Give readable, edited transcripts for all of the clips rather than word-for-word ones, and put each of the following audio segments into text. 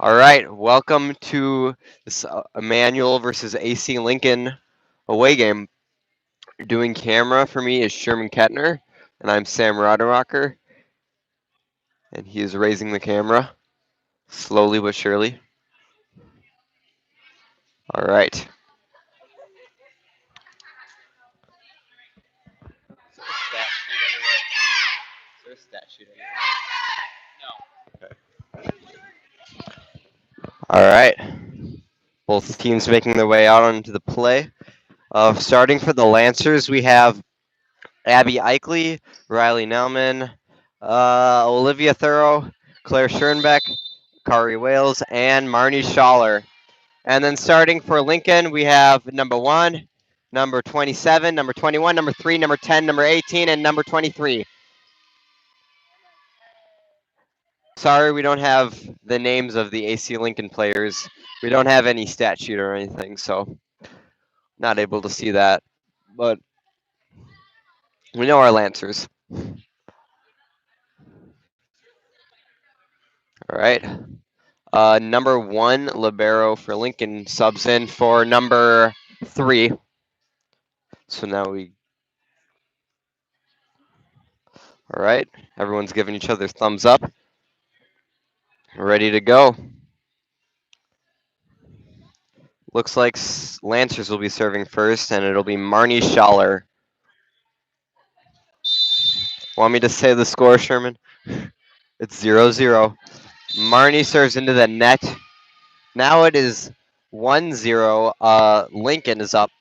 All right, welcome to this Emmanuel versus AC Lincoln away game. Doing camera for me is Sherman Kettner, and I'm Sam Roderocker. And he is raising the camera, slowly but surely. All right. Is there a stat sheet anywhere? All right. Both teams making their way out onto the play. Starting for the Lancers, we have Abby Eichley, Riley Nelman, Olivia Thorough, Claire Schoenbeck, Kari Wales, and Marnie Schaller. And then starting for Lincoln, we have number 1, number 27, number 21, number 3, number 10, number 18, and number 23. Sorry, we don't have the names of the AC Lincoln players. We don't have any stat sheet or anything, so not able to see that. But we know our Lancers. All right. Number 1, libero for Lincoln subs in for number 3. So now all right, everyone's giving each other thumbs up. Ready to go. Looks like Lancers will be serving first, and it'll be Marnie Schaller. Want me to say the score, Sherman? It's 0-0. Marnie serves into the net. Now it is 1-0. Lincoln is up.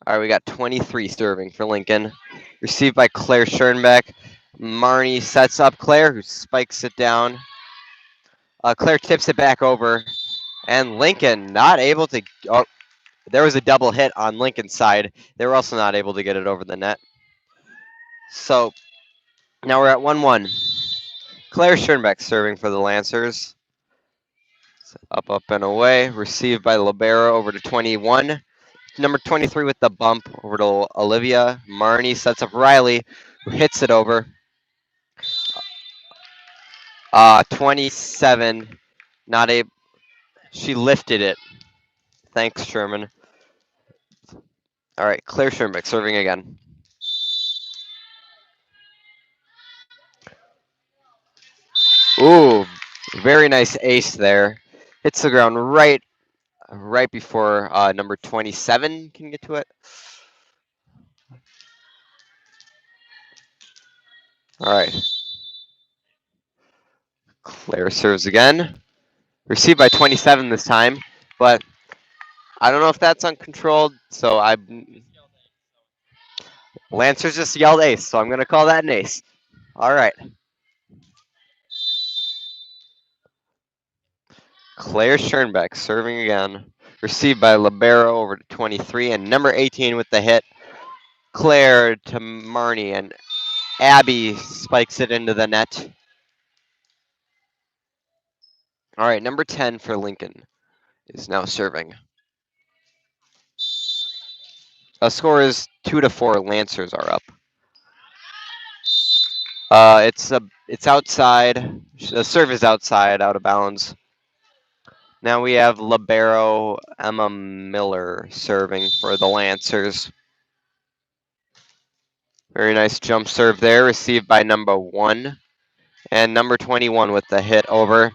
All right, we got 23 serving for Lincoln. Received by Claire Schoenbeck. Marnie sets up Claire, who spikes it down. Claire tips it back over. And Lincoln not able to... Oh, there was a double hit on Lincoln's side. They were also not able to get it over the net. So now we're at 1-1. Claire Schoenbeck serving for the Lancers. Up, and away. Received by libero over to 21. Number 23 with the bump over to Olivia. Marnie sets up Riley, who hits it over. 27, not able. She lifted it. Thanks, Sherman. All right, Claire Schoenbeck serving again. Ooh, very nice ace there. Hits the ground right before number 27 can get to it. All right. Claire serves again. Received by 27 this time, but I don't know if that's uncontrolled, so Lancers just yelled ace, so I'm going to call that an ace. All right. Claire Schoenbeck serving again. Received by libero over to 23, and number 18 with the hit. Claire to Marnie, and Abby spikes it into the net. All right, number 10 for Lincoln is now serving. The score is 2-4. Lancers are up. It's outside. The serve is outside, out of bounds. Now we have libero Emma Miller serving for the Lancers. Very nice jump serve there, received by number 1. And number 21 with the hit over.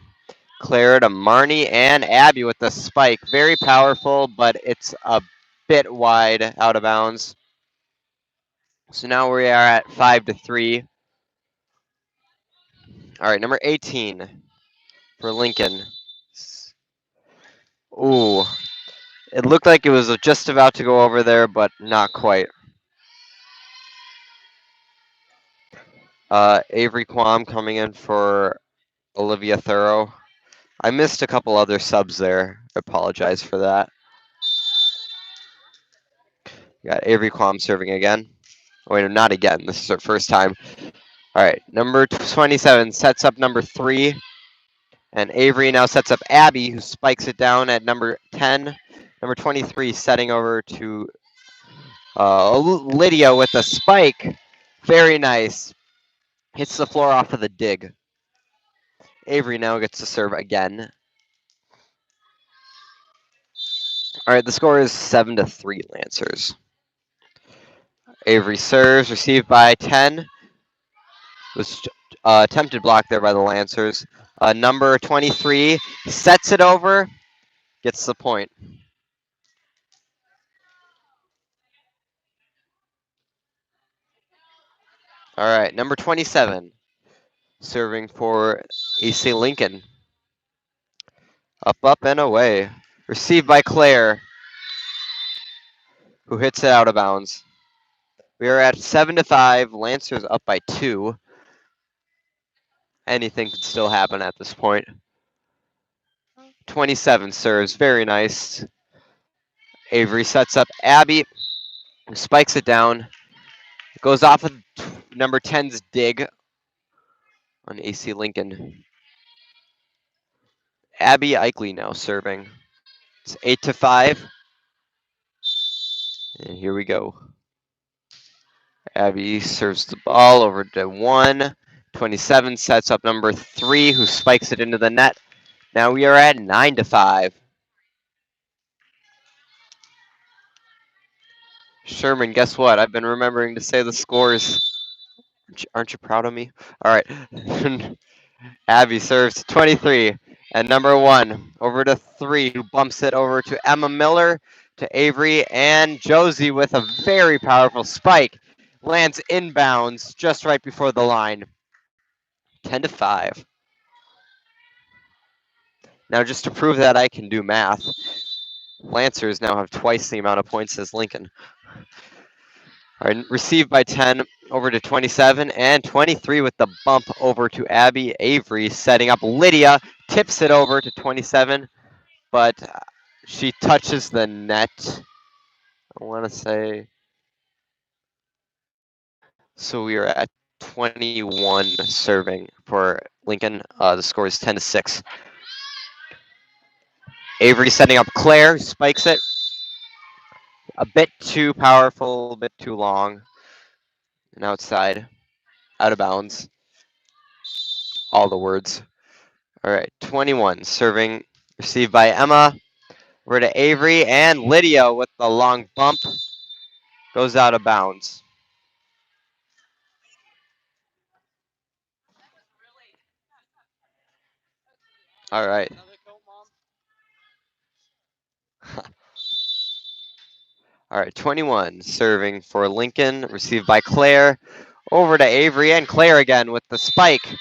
Claire to Marnie, and Abby with the spike. Very powerful, but it's a bit wide, out of bounds. So now we are at 5-3. All right, number 18 for Lincoln. Ooh, it looked like it was just about to go over there, but not quite. Avery Quam coming in for Olivia Thorough. I missed a couple other subs there. I apologize for that. Got Avery Quam serving again. Oh, wait, not again. This is her first time. All right, number 27 sets up number 3. And Avery now sets up Abby, who spikes it down at number 10. Number 23 setting over to Lydia with a spike. Very nice. Hits the floor off of the dig. Avery now gets to serve again. All right, the score is 7-3 Lancers. Avery serves, received by 10. Was attempted block there by the Lancers. Number 23 sets it over, gets the point. All right, number 27 serving for AC Lincoln. Up, and away. Received by Claire, who hits it out of bounds. We are at 7-5. Lancers up by 2. Anything could still happen at this point. 27 serves, very nice. Avery sets up Abby, who spikes it down. Goes off of number 10's dig on AC Lincoln. Abby Eichele now serving. It's 8-5. And here we go. Abby serves the ball over to 1. 27 sets up number 3, who spikes it into the net. Now we are at 9-5. Sherman, guess what? I've been remembering to say the scores. Aren't you proud of me? All right. Abby serves 23. And number 1 over to 3, who bumps it over to Emma Miller, to Avery, and Josie with a very powerful spike. Lands inbounds just right before the line. 10-5. Now, just to prove that I can do math, Lancers now have twice the amount of points as Lincoln. All right, received by 10 over to 27, and 23 with the bump over to Abby. Avery setting up Lydia, tips it over to 27, but she touches the net. I want to say. So we are at 21 serving for Lincoln. The score is 10-6. Avery setting up Claire, who spikes it. A bit too powerful, a bit too long. And outside, out of bounds. All the words. All right, 21 serving, received by Emma. Over to Avery, and Lydia with the long bump goes out of bounds. All right. All right, 21 serving for Lincoln, received by Claire. Over to Avery, and Claire again with the spike.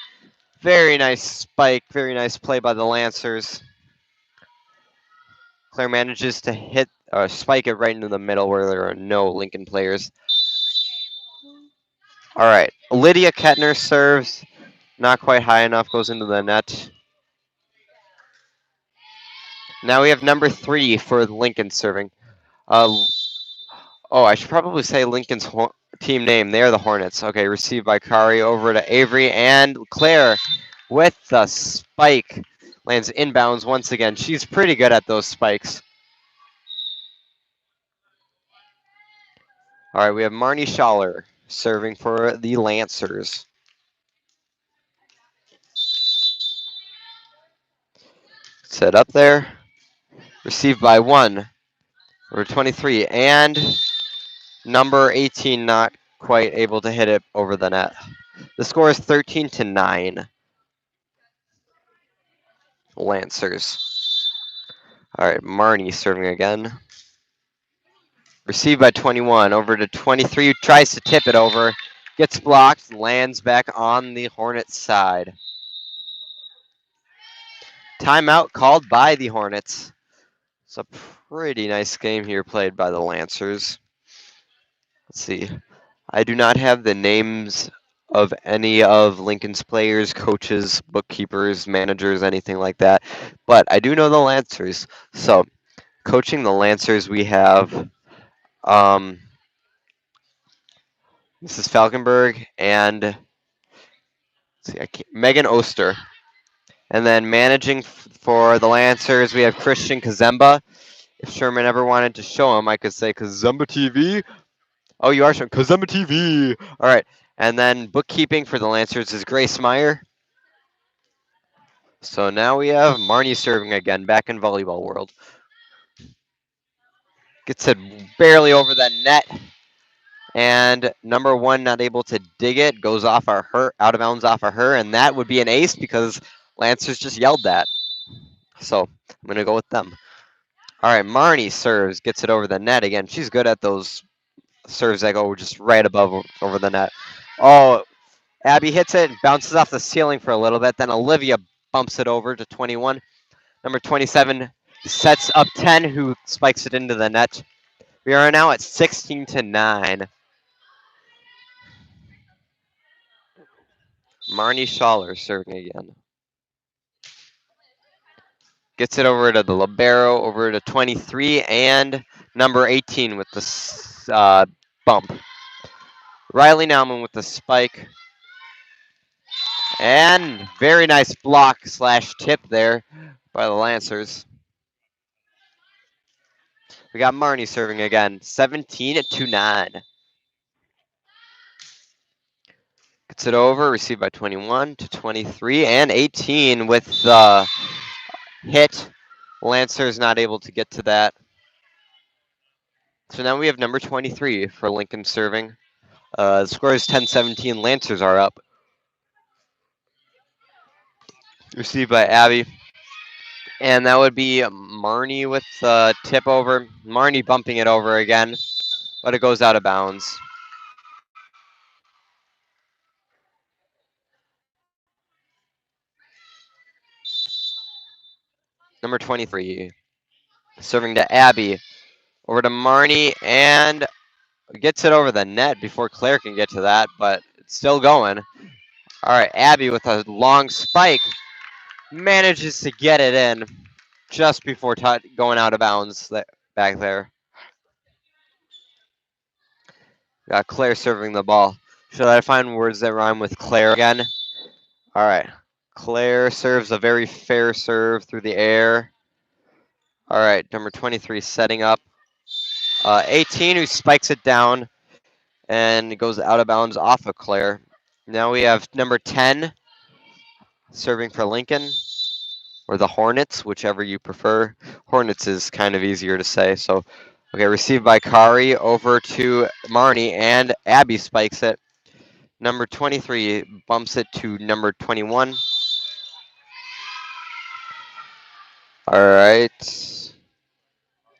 Very nice spike, very nice play by the Lancers. Claire manages to hit, spike it right into the middle where there are no Lincoln players. All right, Lydia Kettner serves, not quite high enough, goes into the net. Now we have number 3 for Lincoln serving. I should probably say Lincoln's team name. They are the Hornets. Okay, received by Kari over to Avery, and Claire with the spike. Lands inbounds once again. She's pretty good at those spikes. All right, we have Marnie Schaller serving for the Lancers. Set up there. Received by 1 or 23, and number 18 not quite able to hit it over the net. The score is 13-9. Lancers. All right, Marnie serving again. Received by 21, over to 23, tries to tip it over, gets blocked, lands back on the Hornets side. Timeout called by the Hornets. It's a pretty nice game here played by the Lancers. Let's see. I do not have the names of any of Lincoln's players, coaches, bookkeepers, managers, anything like that, but I do know the Lancers. So, coaching the Lancers, we have Mrs. Falkenberg and Megan Oster. And then managing for the Lancers, we have Christian Kazemba. If Sherman ever wanted to show him, I could say Kazemba TV. Oh, you are showing Kazemba TV. All right. And then bookkeeping for the Lancers is Grace Meyer. So now we have Marnie serving again, back in volleyball world. Gets it barely over that net. And number 1 not able to dig it, goes off her, out of bounds off of her, and that would be an ace because Lancers just yelled that. So I'm going to go with them. All right, Marnie serves, gets it over the net again. She's good at those serves that go just right above over the net. Oh, Abby hits it, bounces off the ceiling for a little bit. Then Olivia bumps it over to 21. Number 27 sets up 10, who spikes it into the net. We are now at 16-9. Marnie Schaller serving again. Gets it over to the libero, over to 23, and number 18 with the bump. Riley Nauman with the spike. And very nice block / tip there by the Lancers. We got Marnie serving again, 17-9. Gets it over, received by 21 to 23 and 18 with the hit. Lancers not able to get to that. So now we have number 23 for Lincoln serving. The score is 10-17. Lancers are up. Received by Abby. And that would be Marnie with the tip over. Marnie bumping it over again, but it goes out of bounds. Number 23 serving to Abby. Over to Marnie and gets it over the net before Claire can get to that, but it's still going. All right, Abby with a long spike manages to get it in just before going out of bounds back there. Got Claire serving the ball. Should I find words that rhyme with Claire again? All right. Claire serves a very fair serve through the air. All right, number 23 setting up. 18 who spikes it down and it goes out of bounds off of Claire. Now we have number 10 serving for Lincoln, or the Hornets, whichever you prefer. Hornets is kind of easier to say. So, okay, received by Kari over to Marnie, and Abby spikes it. Number 23 bumps it to number 21. All right.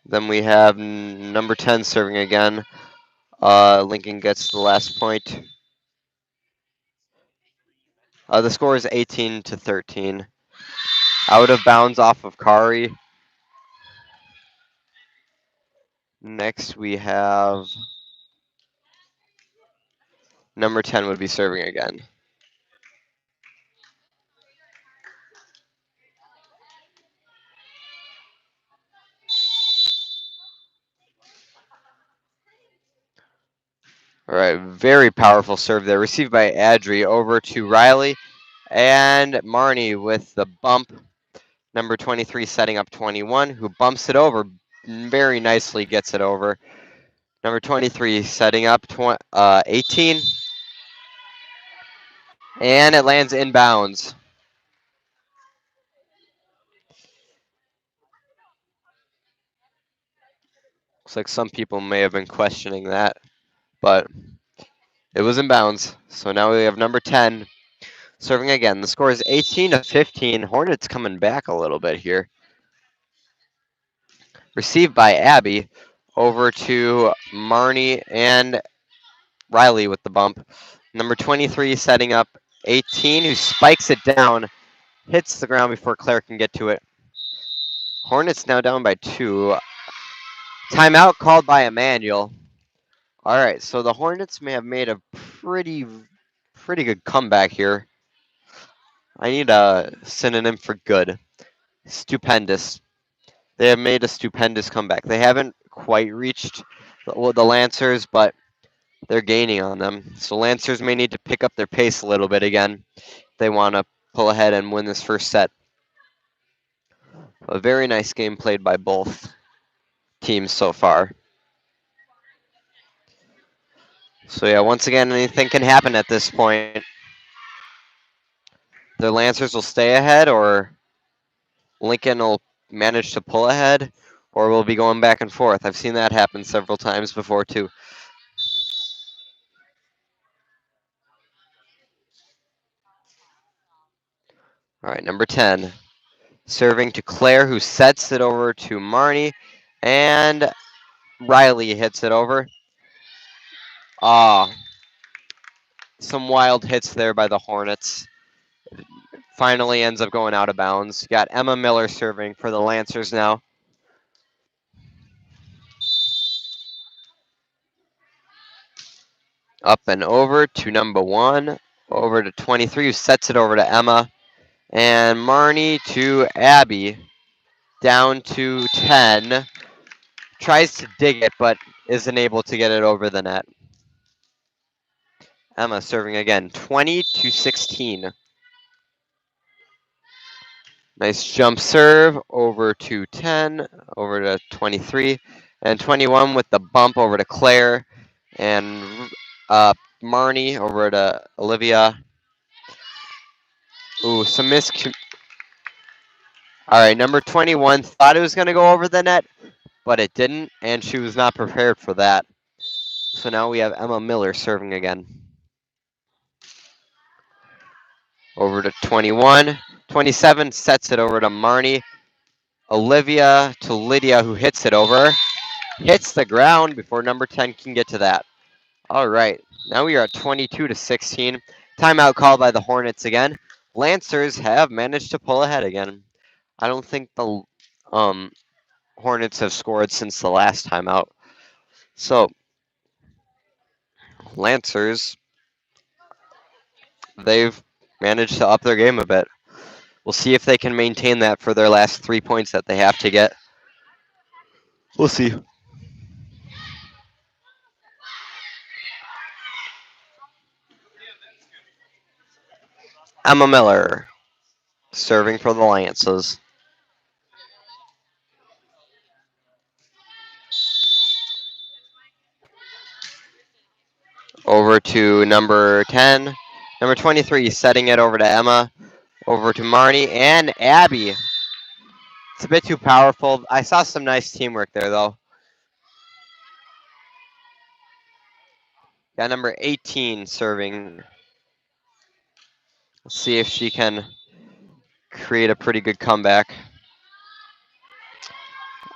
Then we have number 10 serving again. Lincoln gets the last point. The score is 18-13. Out of bounds off of Kari. Next we have number 10 would be serving again. All right, very powerful serve there. Received by Adri over to Riley. And Marnie with the bump. Number 23 setting up 21, who bumps it over. Very nicely gets it over. Number 23 setting up 18. And it lands inbounds. Looks like some people may have been questioning that, but it was inbounds. So now we have number 10 serving again. The score is 18-15. Hornets coming back a little bit here. Received by Abby over to Marnie and Riley with the bump. Number 23 setting up 18, who spikes it down, hits the ground before Claire can get to it. Hornets now down by 2. Timeout called by Emmanuel. All right, so the Hornets may have made a pretty good comeback here. I need a synonym for good. Stupendous. They have made a stupendous comeback. They haven't quite reached the Lancers, but they're gaining on them. So Lancers may need to pick up their pace a little bit again if they want to pull ahead and win this first set. A very nice game played by both teams so far. So yeah, once again, anything can happen at this point. The Lancers will stay ahead, or Lincoln will manage to pull ahead, or we'll be going back and forth. I've seen that happen several times before, too. All right, number 10. Serving to Claire, who sets it over to Marnie, and Riley hits it over. Ah, some wild hits there by the Hornets. Finally ends up going out of bounds. You got Emma Miller serving for the Lancers now. Up and over to number 1, over to 23, who sets it over to Emma, and Marnie to Abby, down to 10. Tries to dig it, but isn't able to get it over the net. Emma serving again, 20-16. Nice jump serve over to 10, over to 23, and 21 with the bump over to Claire, and Marnie over to Olivia. Ooh, some All right, number 21 thought it was going to go over the net, but it didn't, and she was not prepared for that. So now we have Emma Miller serving again. Over to 21. 27 sets it over to Marnie. Olivia to Lydia, who hits it over. Hits the ground before number 10 can get to that. All right, now we are at 22-16. Timeout called by the Hornets again. Lancers have managed to pull ahead again. I don't think the Hornets have scored since the last timeout. So, Lancers, they've managed to up their game a bit. We'll see if they can maintain that for their last 3 points that they have to get. We'll see. Emma Miller serving for the Lancers. Over to number 10. Number 23 setting it over to Emma. Over to Marnie and Abby. It's a bit too powerful. I saw some nice teamwork there, though. Got number 18 serving. Let's see if she can create a pretty good comeback.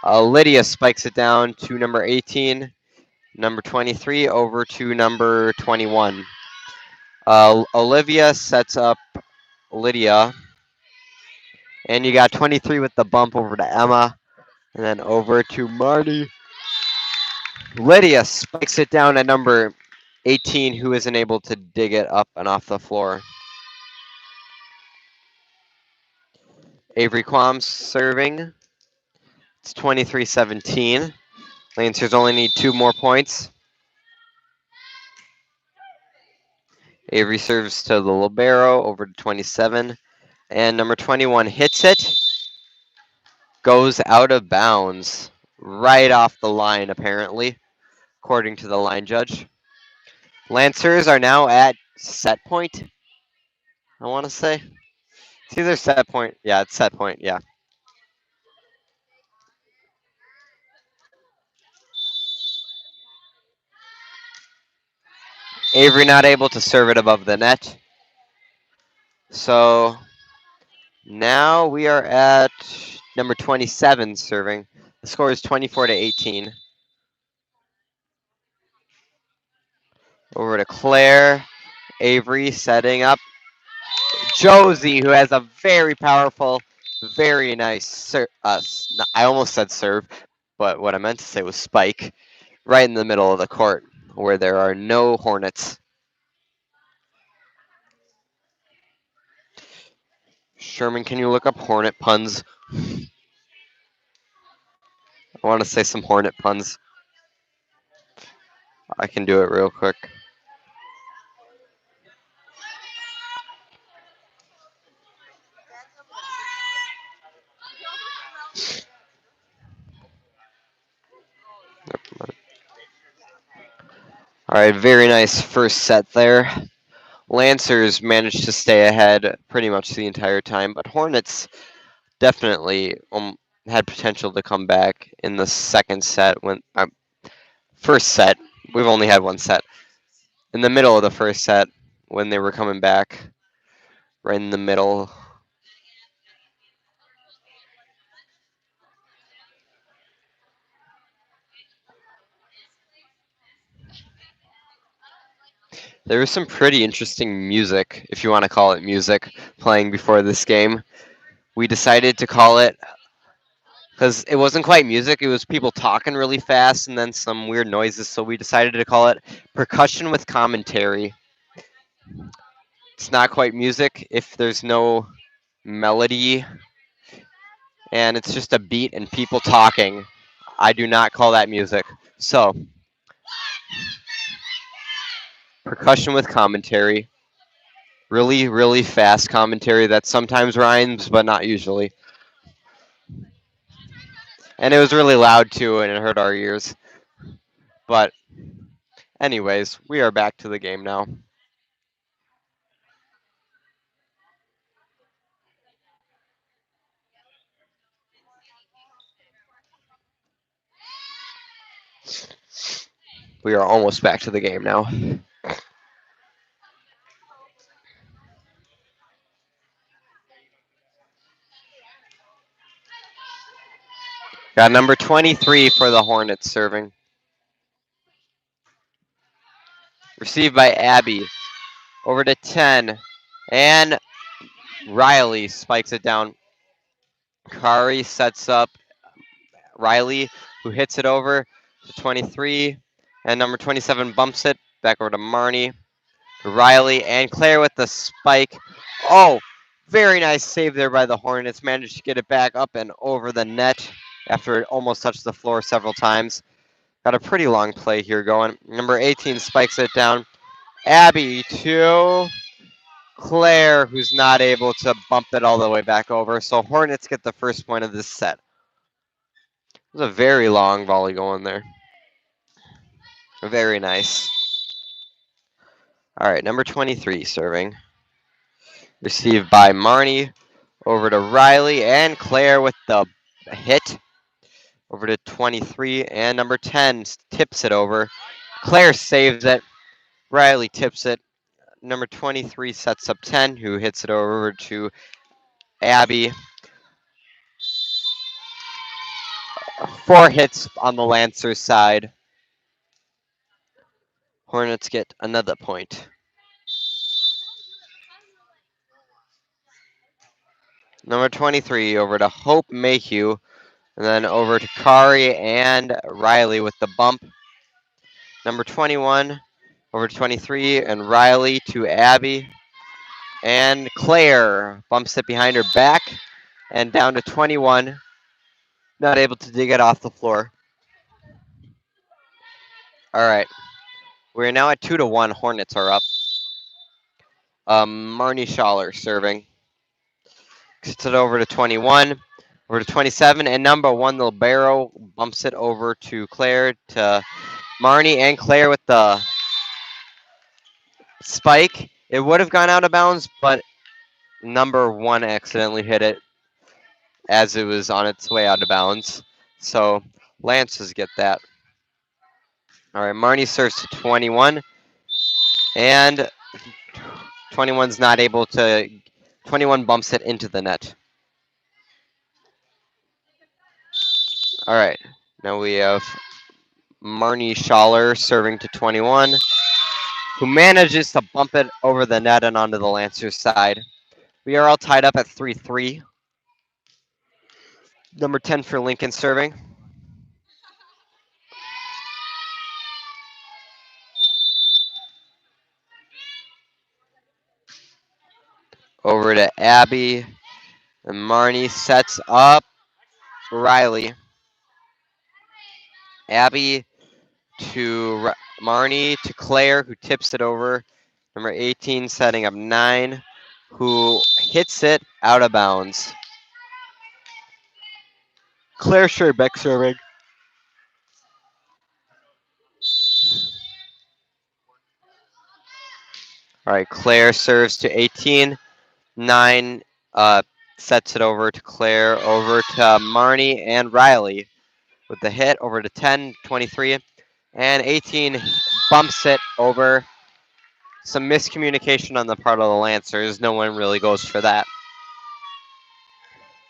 Lydia spikes it down to number 18. Number 23 over to number 21. Olivia sets up Lydia. And you got 23 with the bump over to Emma. And then over to Marty. Lydia spikes it down at number 18, who isn't able to dig it up and off the floor. Avery Quam serving. It's 23-17. Lancers only need 2 more points. Avery serves to the libero over to 27. And number 21 hits it. Goes out of bounds. Right off the line, apparently, according to the line judge. Lancers are now at set point, I want to say. It's either set point. Yeah, it's set point, yeah. Avery not able to serve it above the net. So now we are at number 27 serving. The score is 24-18. Over to Claire. Avery setting up Josie, who has a very powerful, very nice I almost said serve, but what I meant to say was spike, right in the middle of the court where there are no Hornets. Sherman, can you look up Hornet puns? I want to say some Hornet puns. I can do it real quick. All right, very nice first set there. Lancers managed to stay ahead pretty much the entire time, but Hornets definitely had potential to come back in the second set. When first set, we've only had one set. In the middle of the first set, when they were coming back, right in the middle. There was some pretty interesting music, if you want to call it music, playing before this game. We decided to call it because it wasn't quite music, it was people talking really fast and then some weird noises, so we decided to call it percussion with commentary. It's not quite music if there's no melody and it's just a beat and people talking. I do not call that music. So, percussion with commentary. Really, really fast commentary that sometimes rhymes, but not usually. And it was really loud too, and it hurt our ears. But, anyways, we are back to the game now. We are almost back to the game now. Got number 23 for the Hornets serving. Received by Abby. Over to 10. And Riley spikes it down. Kari sets up Riley, who hits it over to 23. And number 27 bumps it back over to Marnie. Riley and Claire with the spike. Oh, very nice save there by the Hornets. Managed to get it back up and over the net after it almost touched the floor several times. Got a pretty long play here going. Number 18 spikes it down. Abby to Claire, who's not able to bump it all the way back over. So Hornets get the first point of this set. It was a very long volley going there. Very nice. All right, number 23 serving. Received by Marnie. Over to Riley and Claire with the hit. Over to 23 and number 10 tips it over. Claire saves it. Riley tips it. Number 23 sets up 10, who hits it over to Abby. 4 hits on the Lancers side. Hornets get another point. Number 23 over to Hope Mayhew. And then over to Kari and Riley with the bump. Number 21 over to 23 and Riley to Abby. And Claire bumps it behind her back and down to 21. Not able to dig it off the floor. All right. We're now at 2-1. Hornets are up. Marnie Schaller serving. Gets it over to 21. Over to 27. And number 1, the libero, bumps it over to Claire, to Marnie and Claire with the spike. It would have gone out of bounds, but number 1 accidentally hit it as it was on its way out of bounds. So Lances get that. All right, Marnie serves to 21. And 21's not able to. 21 bumps it into the net. All right, now we have Marnie Schaller serving to 21, who manages to bump it over the net and onto the Lancers side. We are all tied up at 3-3. Number 10 for Lincoln serving. Over to Abby. And Marnie sets up Riley. Abby to Marnie to Claire, who tips it over. Number 18 setting up 9, who hits it out of bounds. Claire Scherbeck serving. All All right, Claire serves to 18. 9 sets it over to Claire, over to Marnie and Riley with the hit over to 10, 23. And 18 bumps it over. Some miscommunication on the part of the Lancers. No one really goes for that.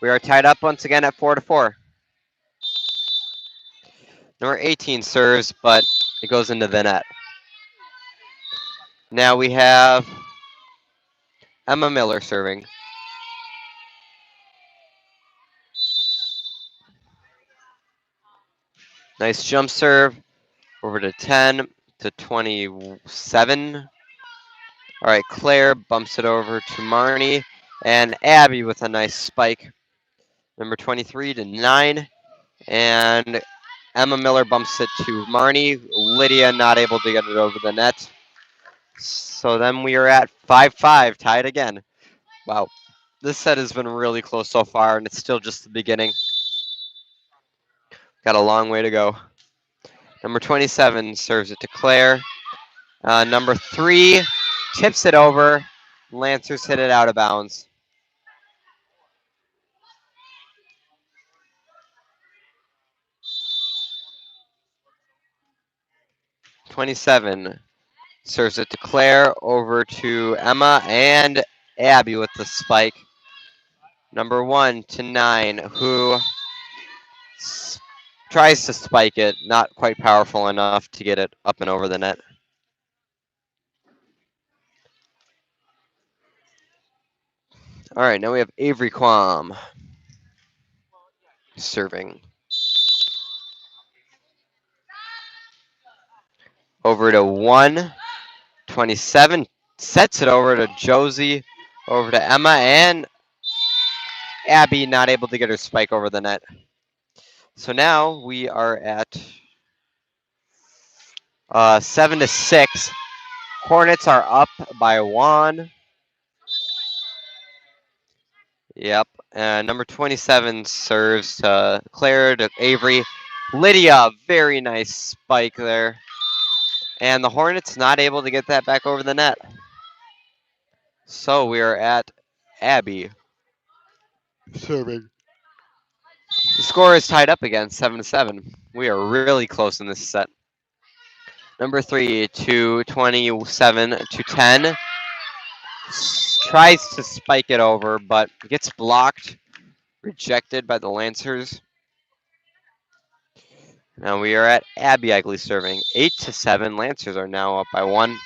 We are tied up once again at 4-4. Number 18 serves, but it goes into the net. Now we have Emma Miller serving. Nice jump serve over to 10 to 27. All right, Claire bumps it over to Marnie and Abby with a nice spike. Number 23 to 9. And Emma Miller bumps it to Marnie. Lydia not able to get it over the net. So then we are at 5-5, tied again. Wow. This set has been really close so far, and it's still just the beginning. Got a long way to go. Number 27 serves it to Claire. Number 3 tips it over. Lancers hit it out of bounds. '27 serves it to Claire, over to Emma and Abby with the spike. Number 1 to 9, who tries to spike it, not quite powerful enough to get it up and over the net. All right, now we have Avery Quam serving. Over to 127, sets it over to Josie, over to Emma, and Abby not able to get her spike over the net. So now we are at 7-6. Hornets are up by 1. Yep. Number 27 serves to Claire, to Avery. Lydia, very nice spike there. And the Hornets not able to get that back over the net. So we are at Abby serving. The score is tied up again, 7-7. We are really close in this set. Number 3 to 27 to 10. Tries to spike it over, but gets blocked, rejected by the Lancers. Now we are at Abby Egley serving. 8-7. Lancers are now up by 1.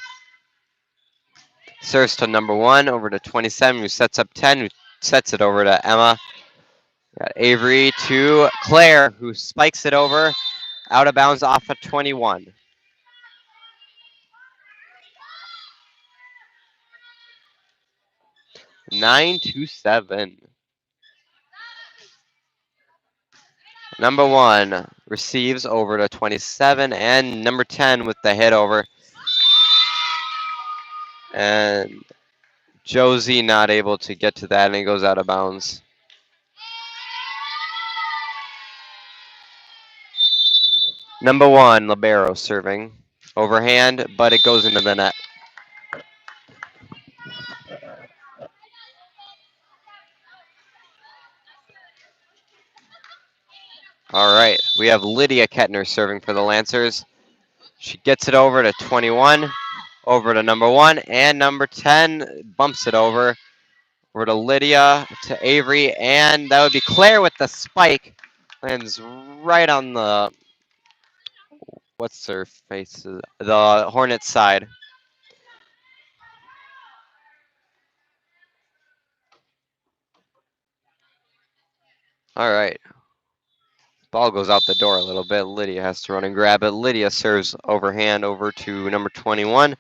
Serves to number 1, over to 27, who sets up 10, who sets it over to Emma. Got Avery to Claire, who spikes it over, out of bounds off of 21. Nine to 7. Number 1 receives over to 27, and number 10 with the hit over. And Josie not able to get to that, and it goes out of bounds. Number 1, libero serving. Overhand, but it goes into the net. All right, we have Lydia Kettner serving for the Lancers. She gets it over to 21, over to number 1, and number 10 bumps it over to Lydia, to Avery, and that would be Claire with the spike. Lands right on the, what's her face? The Hornets side. All right. Ball goes out the door a little bit. Lydia has to run and grab it. Lydia serves overhand over to number 21.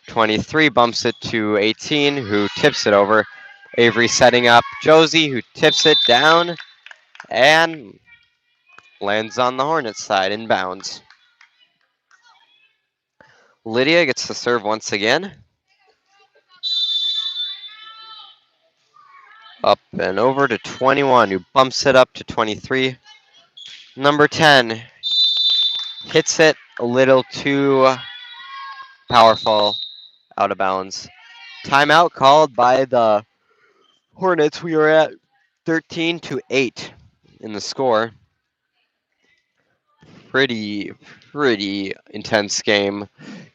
23 bumps it to 18, who tips it over. Avery setting up Josie, who tips it down and lands on the Hornets side in bounds. Lydia gets to serve once again. Up and over to 21, who bumps it up to 23. Number 10 hits it a little too powerful, out of bounds. Timeout called by the Hornets. We are at 13-8 in the score. Pretty intense game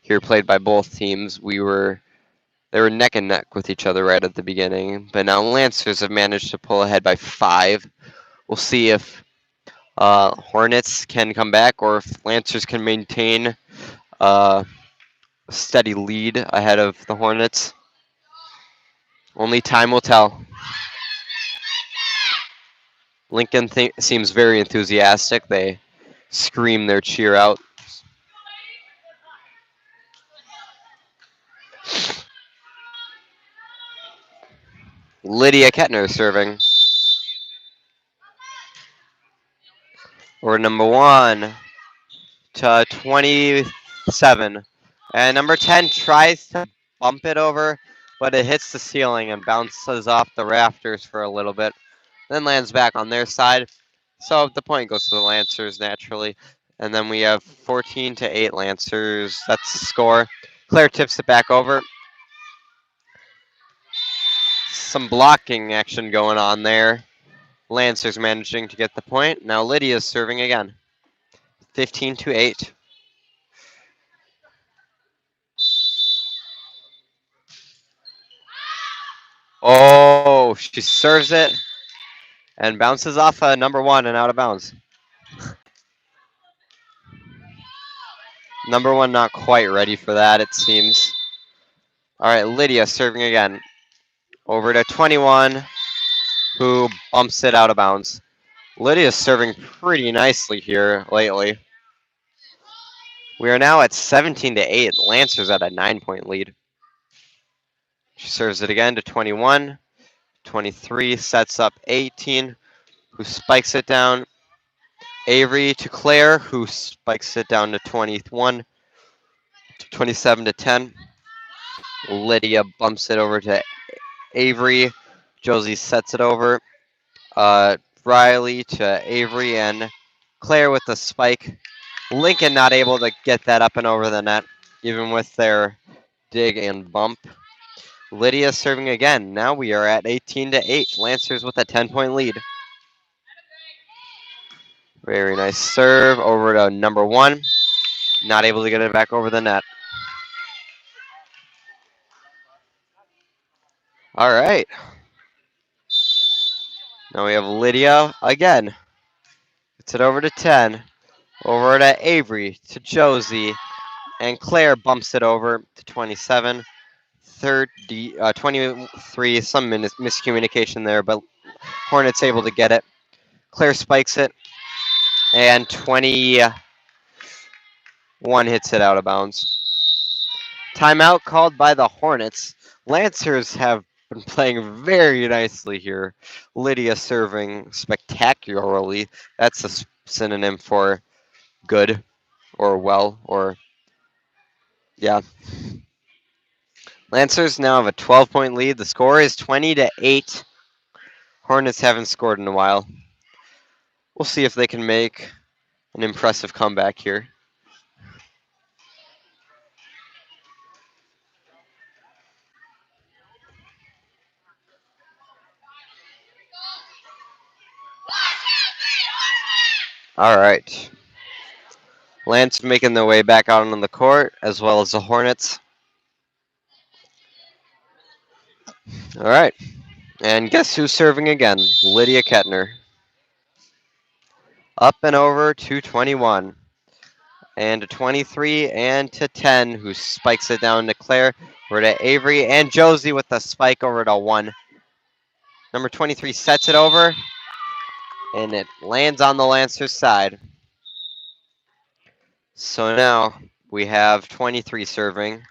here played by both teams. They were neck and neck with each other right at the beginning, but now Lancers have managed to pull ahead by 5. We'll see if Hornets can come back or if Lancers can maintain a steady lead ahead of the Hornets. Only time will tell. Lincoln seems very enthusiastic. They scream their cheer out. Lydia Kettner serving. Or number 1 to 27. And number 10 tries to bump it over, but it hits the ceiling and bounces off the rafters for a little bit, then lands back on their side. So the point goes to the Lancers naturally. And then we have 14-8 Lancers. That's the score. Claire tips it back over. Some blocking action going on there. Lancers managing to get the point. Now Lydia's serving again. 15-8. Oh, she serves it and bounces off number 1 and out of bounds. Number 1 not quite ready for that, it seems. All right, Lydia serving again. Over to 21, who bumps it out of bounds. Lydia's serving pretty nicely here lately. We are now at 17-8. Lancers at a 9-point lead. She serves it again to 21. 23 sets up 18, who spikes it down. Avery to Claire, who spikes it down to 21. 27-10. Lydia bumps it over to Avery. Josie sets it over. Riley to Avery and Claire with the spike. Lincoln not able to get that up and over the net, even with their dig and bump. Lydia serving again. Now we are at 18-8. Lancers with a 10-point lead. Very nice serve over to number 1. Not able to get it back over the net. All right. Now we have Lydia again. Gets it over to 10. Over to Avery, to Josie. And Claire bumps it over to 27. 23, some miscommunication there, but Hornets able to get it. Claire spikes it. And 21 hits it out of bounds. Timeout called by the Hornets. Lancers have been playing very nicely here. Lydia serving spectacularly. That's a synonym for good or well or yeah. Lancers now have a 12-point lead. The score is 20-8. Hornets haven't scored in a while. We'll see if they can make an impressive comeback here. All right. Lance making their way back out on the court, as well as the Hornets. All right. And guess who's serving again? Lydia Kettner. Up and over to 21. And to 23 and to 10, who spikes it down to Claire. Over to Avery and Josie with the spike over to 1. Number 23 sets it over. And it lands on the Lancers side. So now we have 23 serving.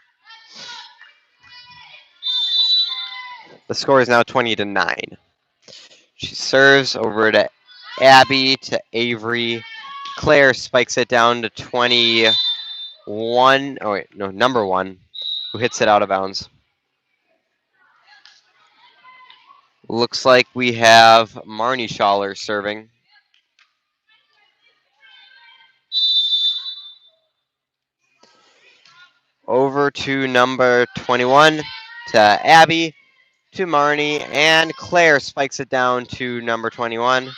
The score is now 20-9. She serves over to Abby, to Avery. Claire spikes it down to 21. Oh, wait, no, number 1, who hits it out of bounds. Looks like we have Marnie Schaller serving. Over to number 21. to Abby, to Marnie, and Claire spikes it down to number 21.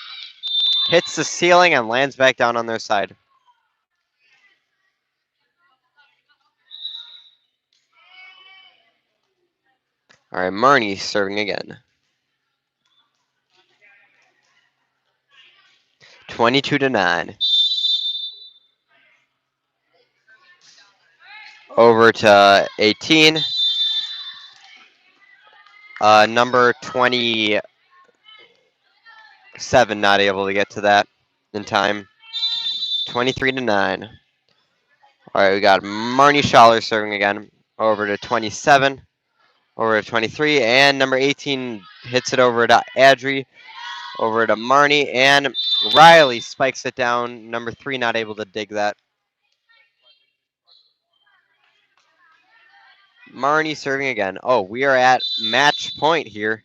Hits the ceiling and lands back down on their side. All right, Marnie serving again. 22-9. Over to 18. Number 27 not able to get to that in time. 23-9. All right, we got Marnie Schaller serving again. Over to 27. Over to 23. And number 18 hits it over to Adri. Over to Marnie. And Riley spikes it down. Number 3 not able to dig that. Marnie serving again. Oh, we are at match point here.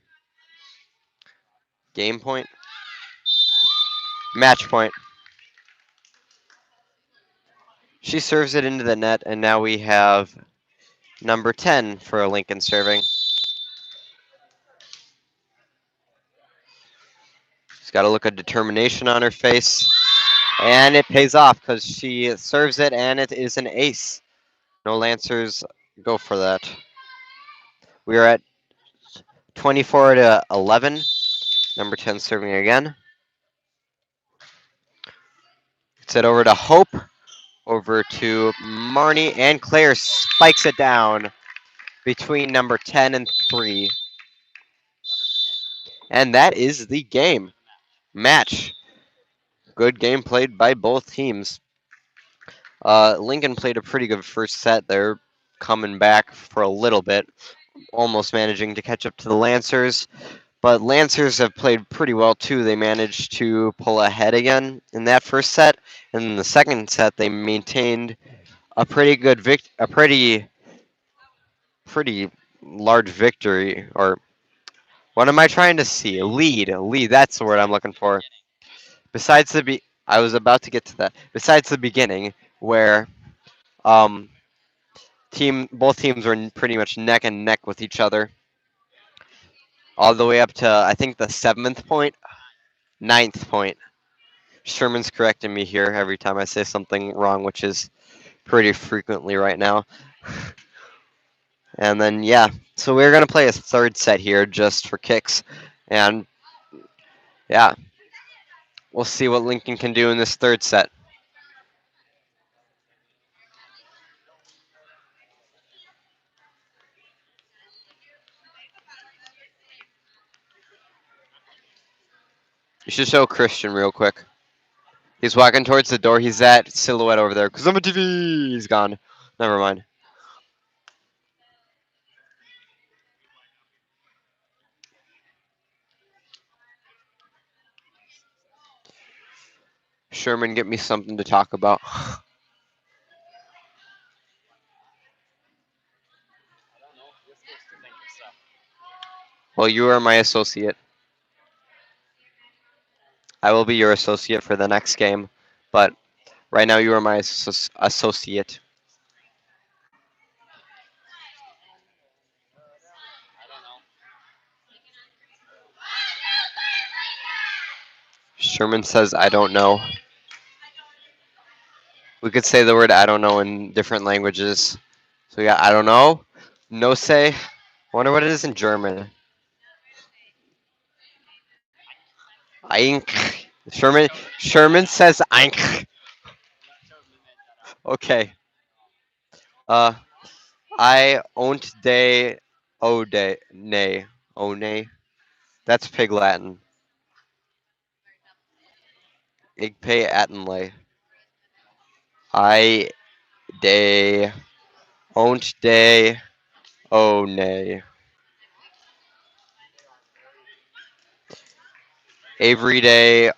Game point. Match point. She serves it into the net, and now we have number 10 for Lincoln serving. She's got a look of determination on her face, and it pays off because she serves it, and it is an ace. No Lancers go for that. We are at 24-11. Number 10 serving again. It's it over to Hope, over to Marnie, and Claire spikes it down between number 10 and 3. And that is the game. Match. Good game played by both teams. Lincoln played a pretty good first set. They're coming back for a little bit, almost managing to catch up to the Lancers. But Lancers have played pretty well too. They managed to pull ahead again in that first set, and in the second set they maintained a pretty good pretty large victory. Or what am I trying to see? A lead. That's the word I'm looking for. Besides I was about to get to that. Besides the beginning, where um, both teams were pretty much neck and neck with each other, all the way up to I think the 7th point, 9th point. Sherman's correcting me here every time I say something wrong, which is pretty frequently right now. And then yeah, so we're gonna play a third set here just for kicks, and yeah, we'll see what Lincoln can do in this third set. You should show Christian real quick. He's walking towards the door. He's that silhouette over there. Cause I'm a TV. He's gone. Never mind. Sherman, get me something to talk about. Well, you are my associate. I will be your associate for the next game, but right now you are my associate. Sherman says, I don't know. We could say the word I don't know in different languages. So we got I don't know, no say. I wonder what it is in German. Eink. Sherman says Eink. Okay. Uh, I ont de o de nay o nay. That's Pig Latin. Ik pay Attenley. I de ont de o nay. Avery Day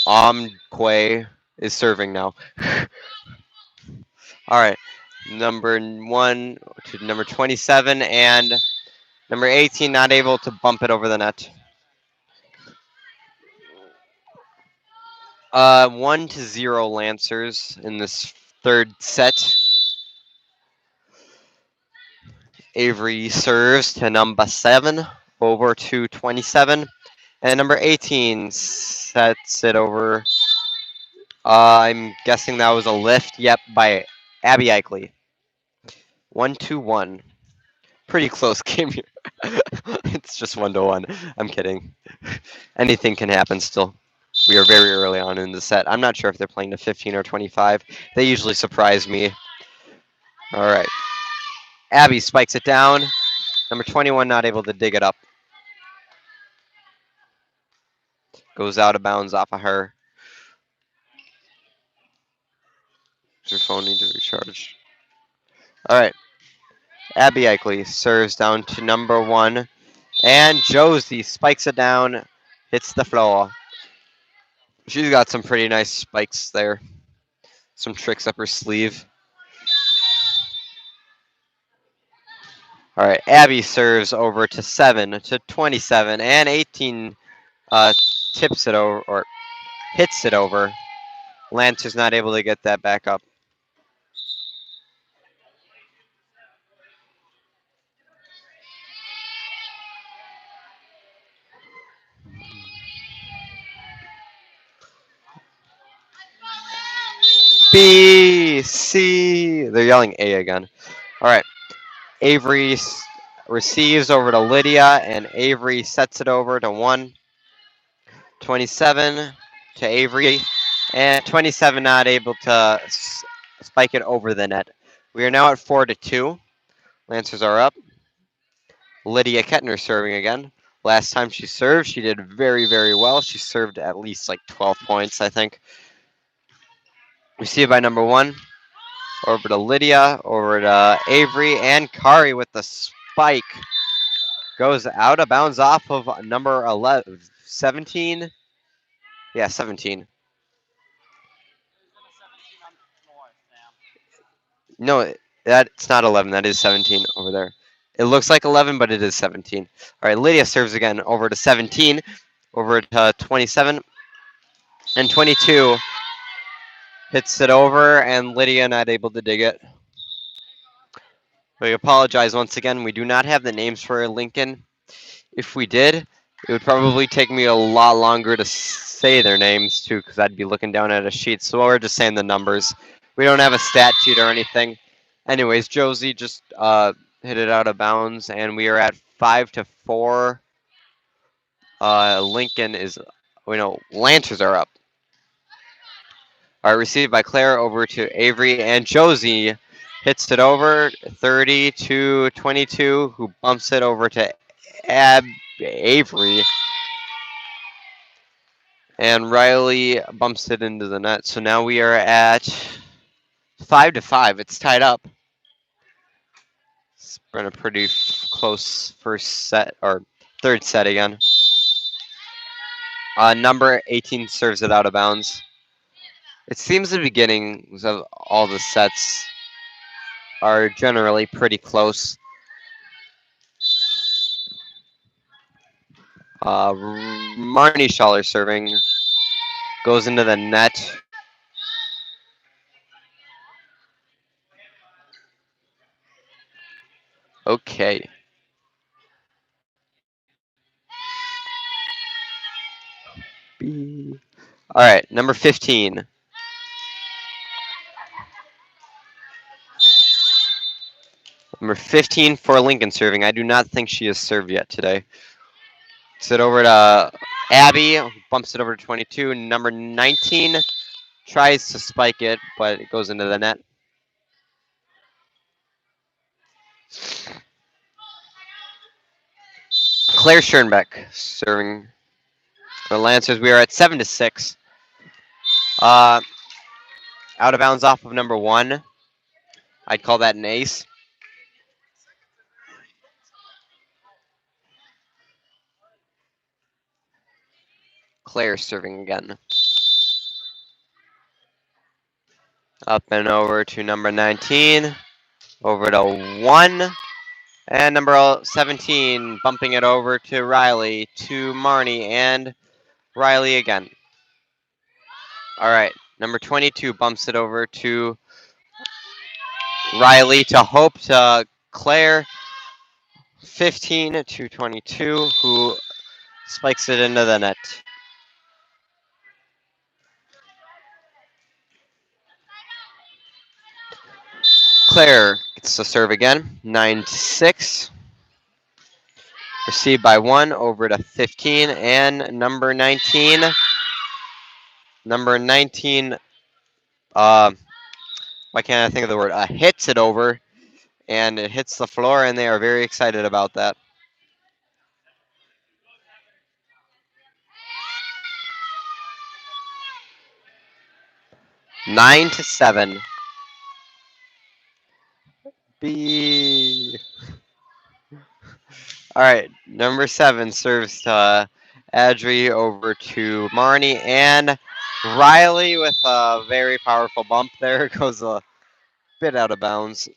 Omque is serving now. All right, number 1 to number 27 and number 18 not able to bump it over the net. 1-0 Lancers in this third set. Avery serves to number 7 over to 27. And number 18 sets it over. I'm guessing that was a lift. Yep, by Abby Eichley. 1-1. Pretty close game here. It's just 1-1. I'm kidding. Anything can happen still. We are very early on in the set. I'm not sure if they're playing to 15 or 25. They usually surprise me. All right. Abby spikes it down. Number 21 not able to dig it up. Goes out of bounds off of her. Does your phone need to recharge? All right. Abby Eichley serves down to number 1. And Josie spikes it down. Hits the floor. She's got some pretty nice spikes there. Some tricks up her sleeve. All right, Abby serves over to 7 to 27, and 18 tips it over or hits it over. Lancer's not able to get that back up. B, C. They're yelling A again. All right. Avery receives over to Lydia, and Avery sets it over to 1. 27 to Avery, and 27 not able to spike it over the net. We are now at 4-2. Lancers are up. Lydia Kettner serving again. Last time she served, she did very, very well. She served at least like 12 points, I think. Received by number 1. Over to Lydia, over to Avery, and Kari with the spike. Goes out of bounds off of number 11, 17. Yeah, 17. No, that's not 11. That is 17 over there. It looks like 11, but it is 17. All right, Lydia serves again over to 17, over to 27, and 22 hits it over, and Lydia not able to dig it. We apologize once again. We do not have the names for Lincoln. If we did, it would probably take me a lot longer to say their names too, because I'd be looking down at a sheet. So we're just saying the numbers. We don't have a stat sheet or anything. Anyways, Josie just hit it out of bounds, and we are at 5-4. Lincoln is, Lancers are up. All right, received by Claire over to Avery, and Josie hits it over 30-22, who bumps it over to Avery. And Riley bumps it into the net. So now we are at 5-5. It's tied up. It's been a pretty close first set, or third set again. Number 18 serves it out of bounds. It seems the beginnings of all the sets are generally pretty close. Marnie Schaller serving. Goes into the net. Okay. All right, number 15. Number 15 for Lincoln serving. I do not think she has served yet today. Sit over to Abby, who bumps it over to 22. Number 19 tries to spike it, but it goes into the net. Claire Schoenbeck serving for Lancers. We are at 7-6. Out of bounds off of number 1. I'd call that an ace. Claire serving again. Up and over to number 19. Over to 1. And number 17 bumping it over to Riley, to Marnie, and Riley again. All right, number 22 bumps it over to Riley, to Hope, to Claire. 15 to 22, who spikes it into the net. Claire gets to serve again. 9-6. Received by 1 over to 15. And number 19. Number 19. Why can't I think of the word? Hits it over. And it hits the floor, and they are very excited about that. 9-7. B. All right, number 7 serves to Adri over to Marnie, and Riley with a very powerful bump there goes a bit out of bounds.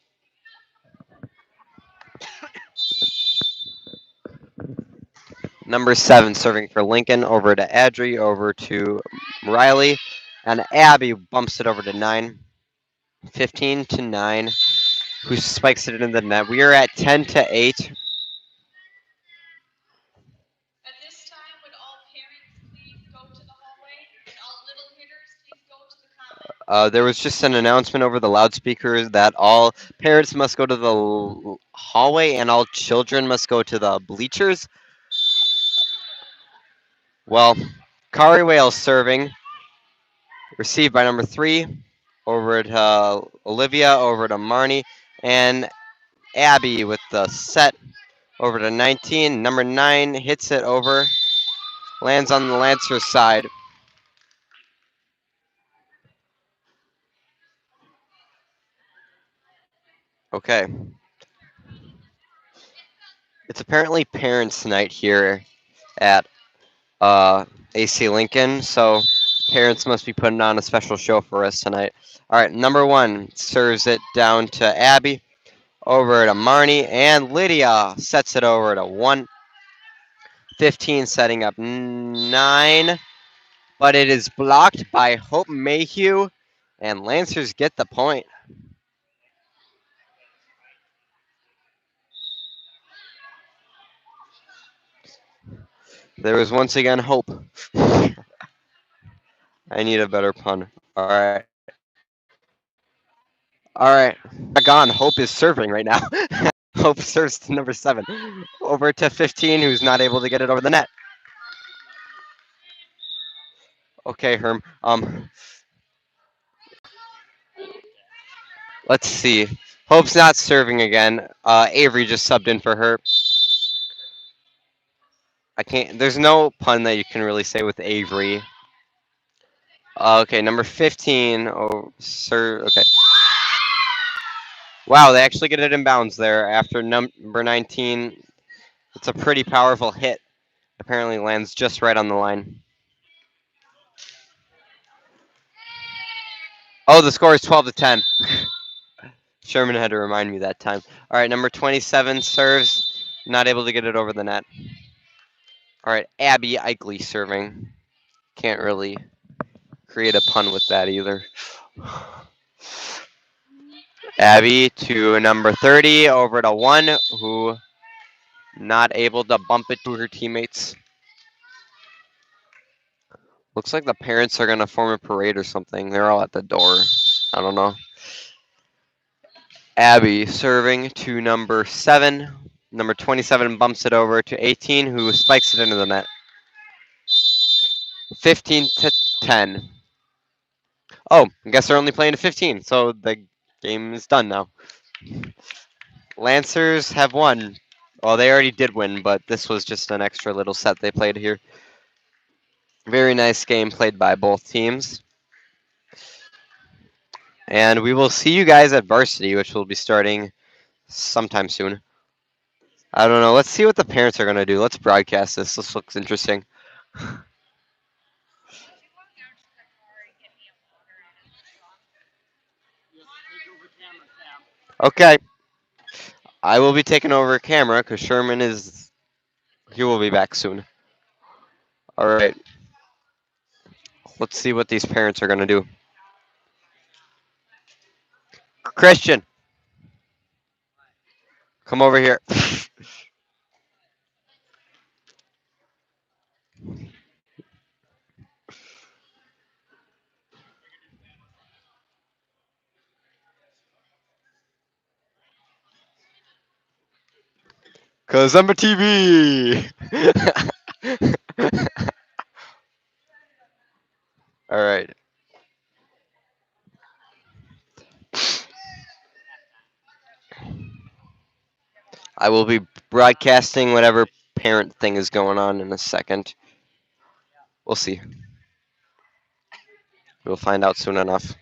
Number 7 serving for Lincoln over to Adri over to Riley, and Abby bumps it over to 9. 15 to 9, who spikes it into the net. We are at 10 to 8. There was just an announcement over the loudspeakers that all parents must go to the hallway and all children must go to the bleachers. Well, Kari Whale serving, received by number 3, over to Olivia, over to Marnie, and Abby with the set over to 19. Number 9 hits it over, lands on the Lancers side. Okay. It's apparently parents' night here at AC Lincoln, so parents must be putting on a special show for us tonight. All right, number 1 serves it down to Abby, over to Marnie, and Lydia sets it over to 1. 15 setting up 9, but it is blocked by Hope Mayhew, and Lancers get the point. There was once again hope. I need a better pun. All right. All right. Gone. Hope is serving right now. Hope serves to number 7. Over to 15, who's not able to get it over the net. Okay, Herm. Let's see. Hope's not serving again. Avery just subbed in for her. I can't. There's no pun that you can really say with Avery. Okay, number 15. Oh, sir. Okay. Wow, they actually get it in bounds there after number 19. It's a pretty powerful hit. Apparently lands just right on the line. Oh, the score is 12 to 10. Sherman had to remind me that time. All right, number 27 serves. Not able to get it over the net. All right, Abby Eichly serving. Can't really create a pun with that either. Abby to number 30, over to 1, who not able to bump it to her teammates. Looks like the parents are going to form a parade or something. They're all at the door. I don't know. Abby serving to number 7. Number 27 bumps it over to 18, who spikes it into the net. 15 to 10. Oh, I guess they're only playing to 15, so the game is done now. Lancers have won. Well, they already did win, but this was just an extra little set they played here. Very nice game played by both teams. And we will see you guys at varsity, which will be starting sometime soon. I don't know. Let's see what the parents are going to do. Let's broadcast this. This looks interesting. Okay. I will be taking over camera because Sherman is. He will be back soon. All right. Let's see what these parents are going to do. Christian, come over here. 'Cause I'm a TV. All right. I will be broadcasting whatever parent thing is going on in a second. We'll see. We'll find out soon enough.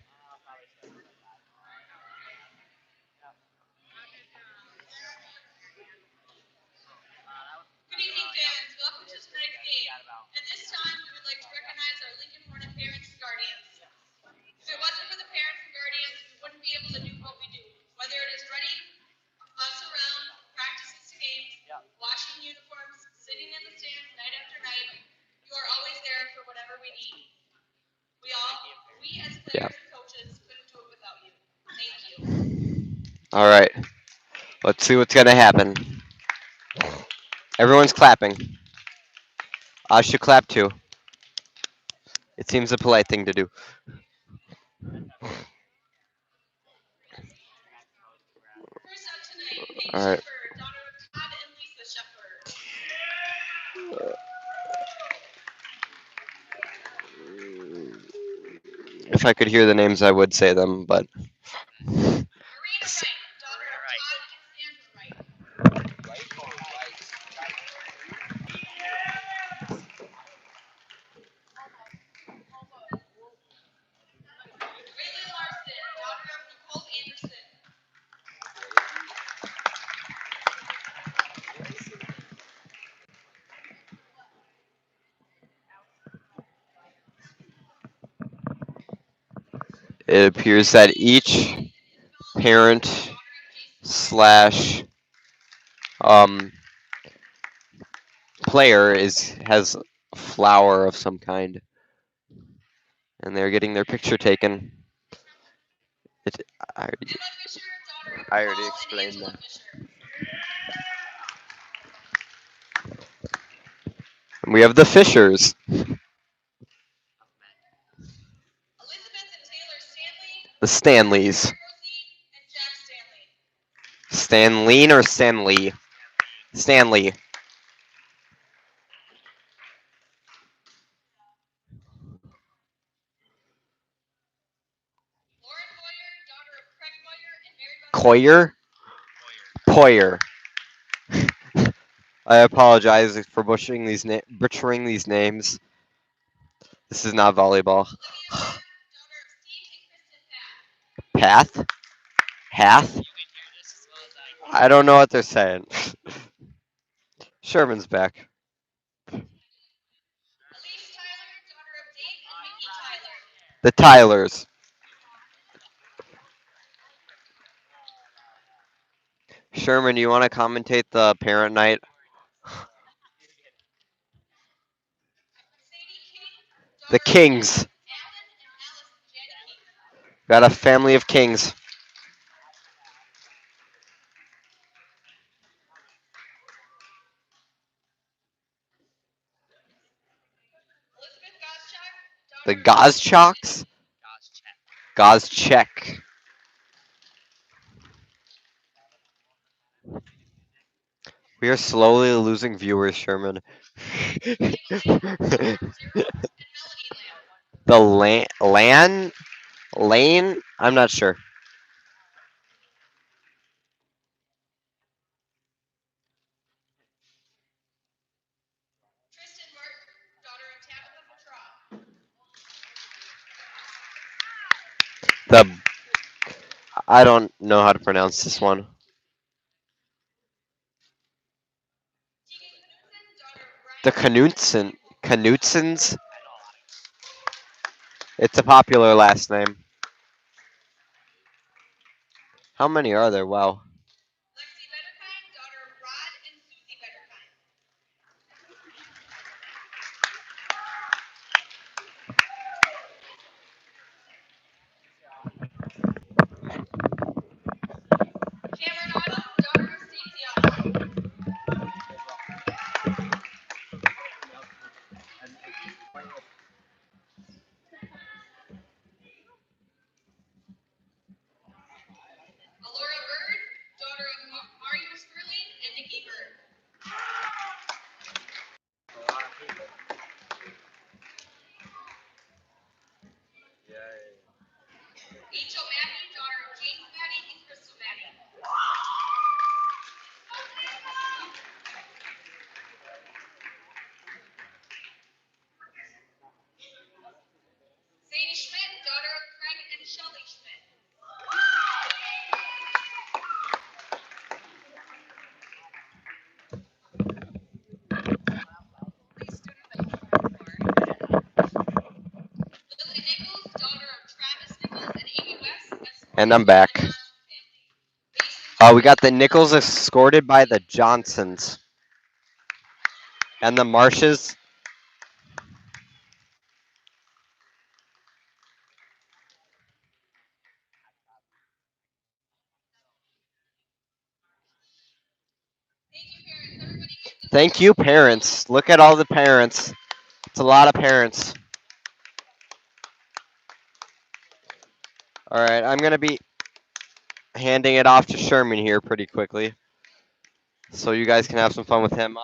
Good evening, fans. Welcome to tonight's game. At this time, we would like to recognize our Lincoln Hornet parents and guardians. If it wasn't for the parents and guardians, we wouldn't be able to do what we do. Whether it is running us around, practices to games, washing uniforms, sitting in the stands night after night, you are always there for whatever we need. We as players and coaches couldn't do it without you. Thank you. All right. Let's see what's gonna happen. Everyone's clapping. I should clap too. It seems a polite thing to do. First up tonight, Paige All right. Shepard, daughter of Todd and Lisa Shepard. If I could hear the names, I would say them, but Marina Wright, daughter of Todd and Sandra Wright. Raylan Larson, daughter of Nicole Anderson. it appears that each parent slash player has a flower of some kind, and they're getting their picture taken. It, I already, Emma Fisher, daughter of I already Paul and explained Angela that. Fisher. And we have the Fishers, Elizabeth and Taylor Stanley, the Stanleys. Rosie and Jack Stanley. Stanleen or Stanley? Stanley. Lauren Boyer, daughter of Craig Boyer and Mary Beth. Poyer. I apologize for butchering these names. This is not volleyball. Olivia Smith, daughter of Steve and Kristen Path. Path? Hath? I don't know what they're saying. Sherman's back. Elise Tyler, daughter of Dave and Mickey Tyler. The Tylers. Sherman, do you want to commentate the parent night? Sadie King, The daughter of Kings. Alan and Alice Janney King. Got a family of kings. Elizabeth Goschak, The daughter of Gozchaks? Gozchek. We are slowly losing viewers, Sherman. Haley King, daughter of Sarah and Melanie Lamb. The Lane? I'm not sure. Tristan Martin, daughter of Tabitha Petra. I don't know how to pronounce this one. Tegan Knudsen, daughter of Brian. The Knutsens? It's a popular last name. How many are there? Wow. Lexi Betterkind, daughter of Rod and Susie Betterkind. Cameron Autumn, daughter of Stacey Autumn. Angel Maddie, daughter of James Maddie and Crystal Maddie. Sadie Schmidt, daughter of Craig and Shelley Schmidt. Lily Nichols, daughter of Travis Nichols and Amy West. And I'm back. We got the Nichols escorted by the Johnsons. And the Marshes. Thank you, parents. Look at all the parents. It's a lot of parents. All right, I'm going to be handing it off to Sherman here pretty quickly, so you guys can have some fun with him.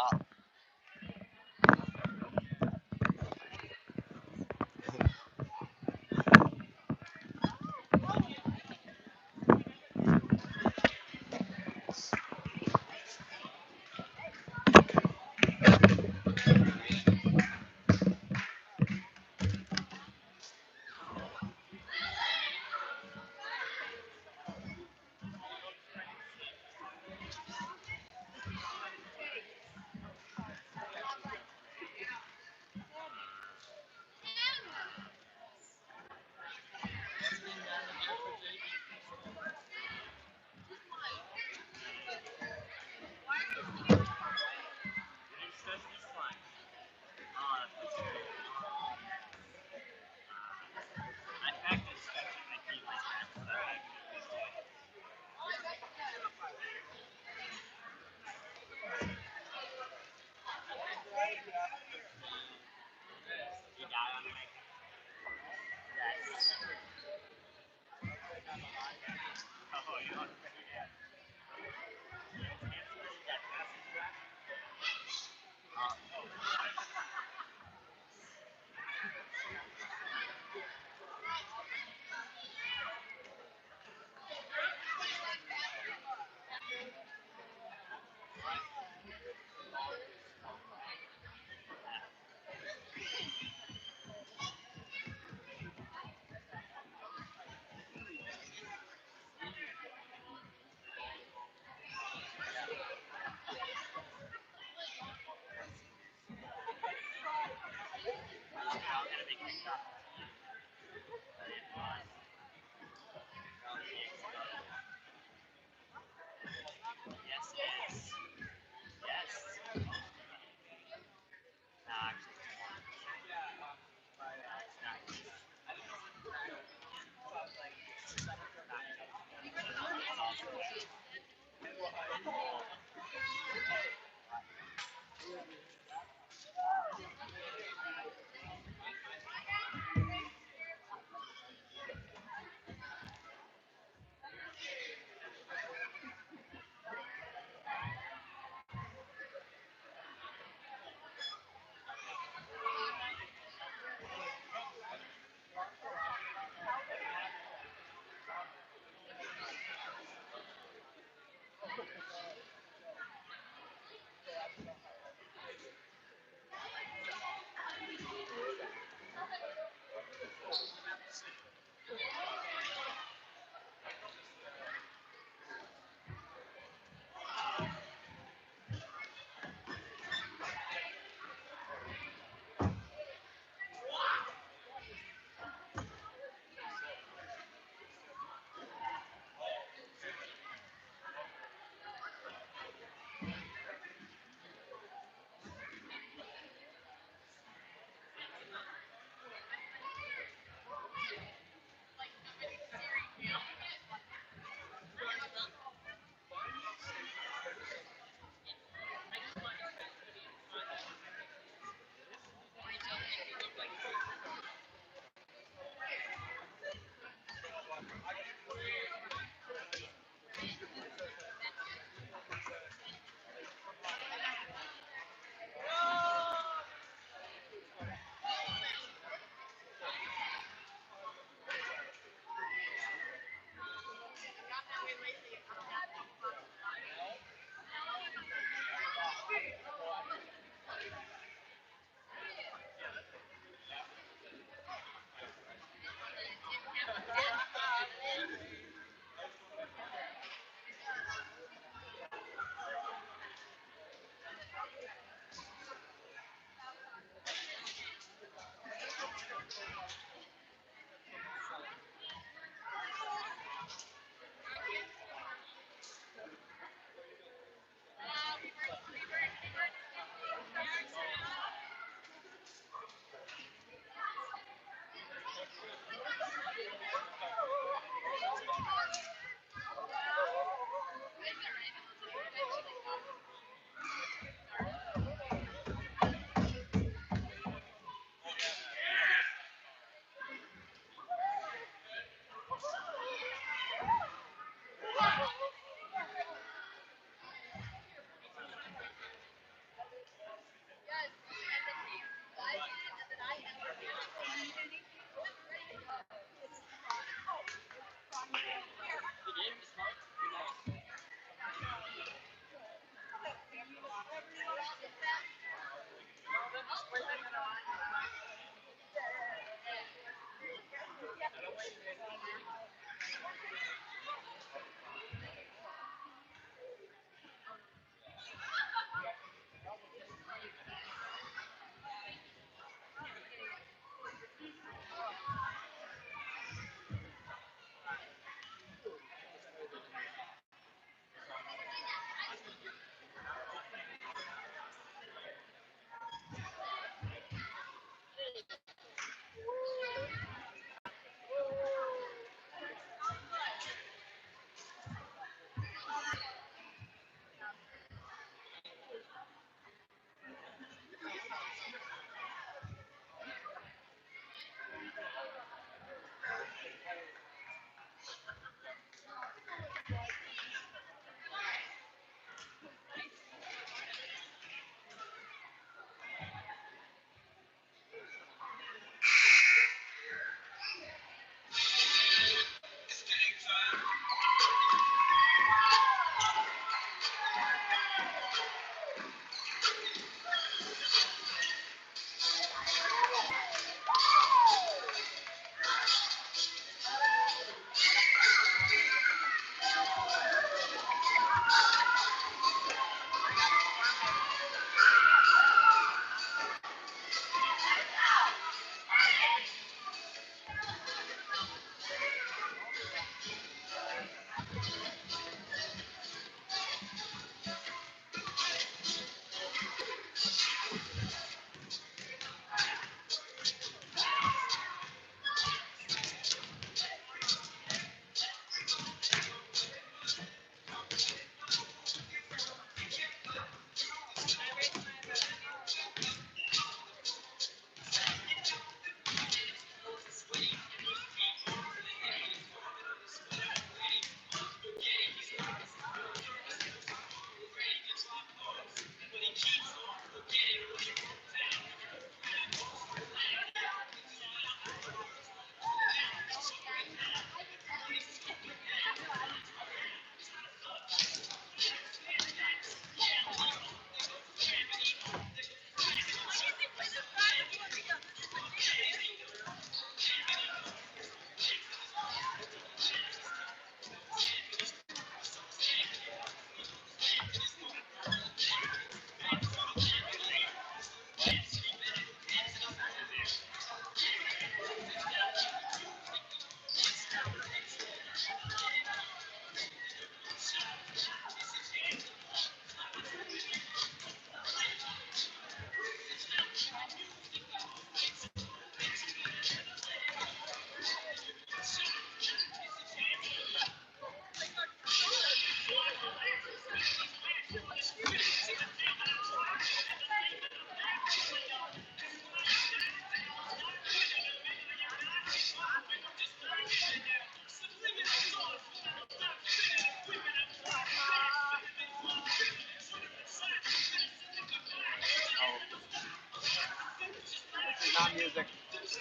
Not music. This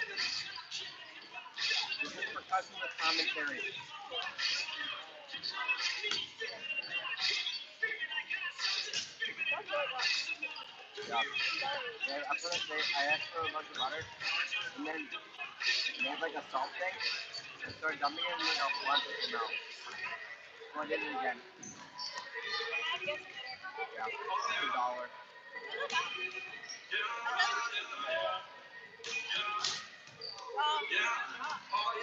is percussion with commentary. Yeah. Yeah, after that, I asked for a bunch of butter, and then made like a salt thing, and started dumping it in like a bunch of came out. So I did it again. Yeah, $1.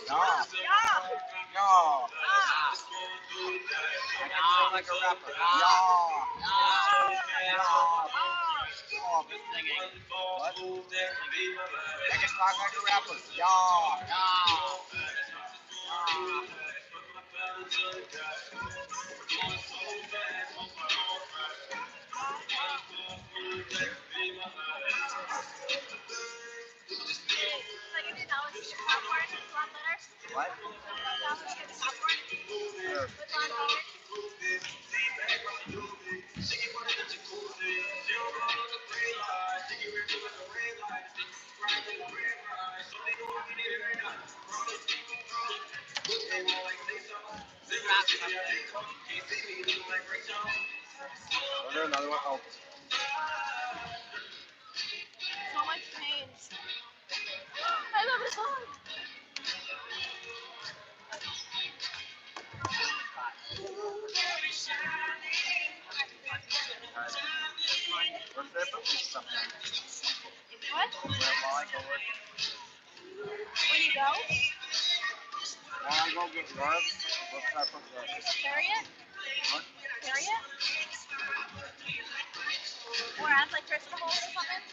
No. No. I can sing like a rapper. No. Oh, this singing. What? I can talk like a rapper. What? Sure. Order another one. Oh. So much pain. I love this song. Where's that book stuff then? What? While I go work. When you go? While I go get work, what's that book? Harriet? What? Harriet? Or add like vegetables or something?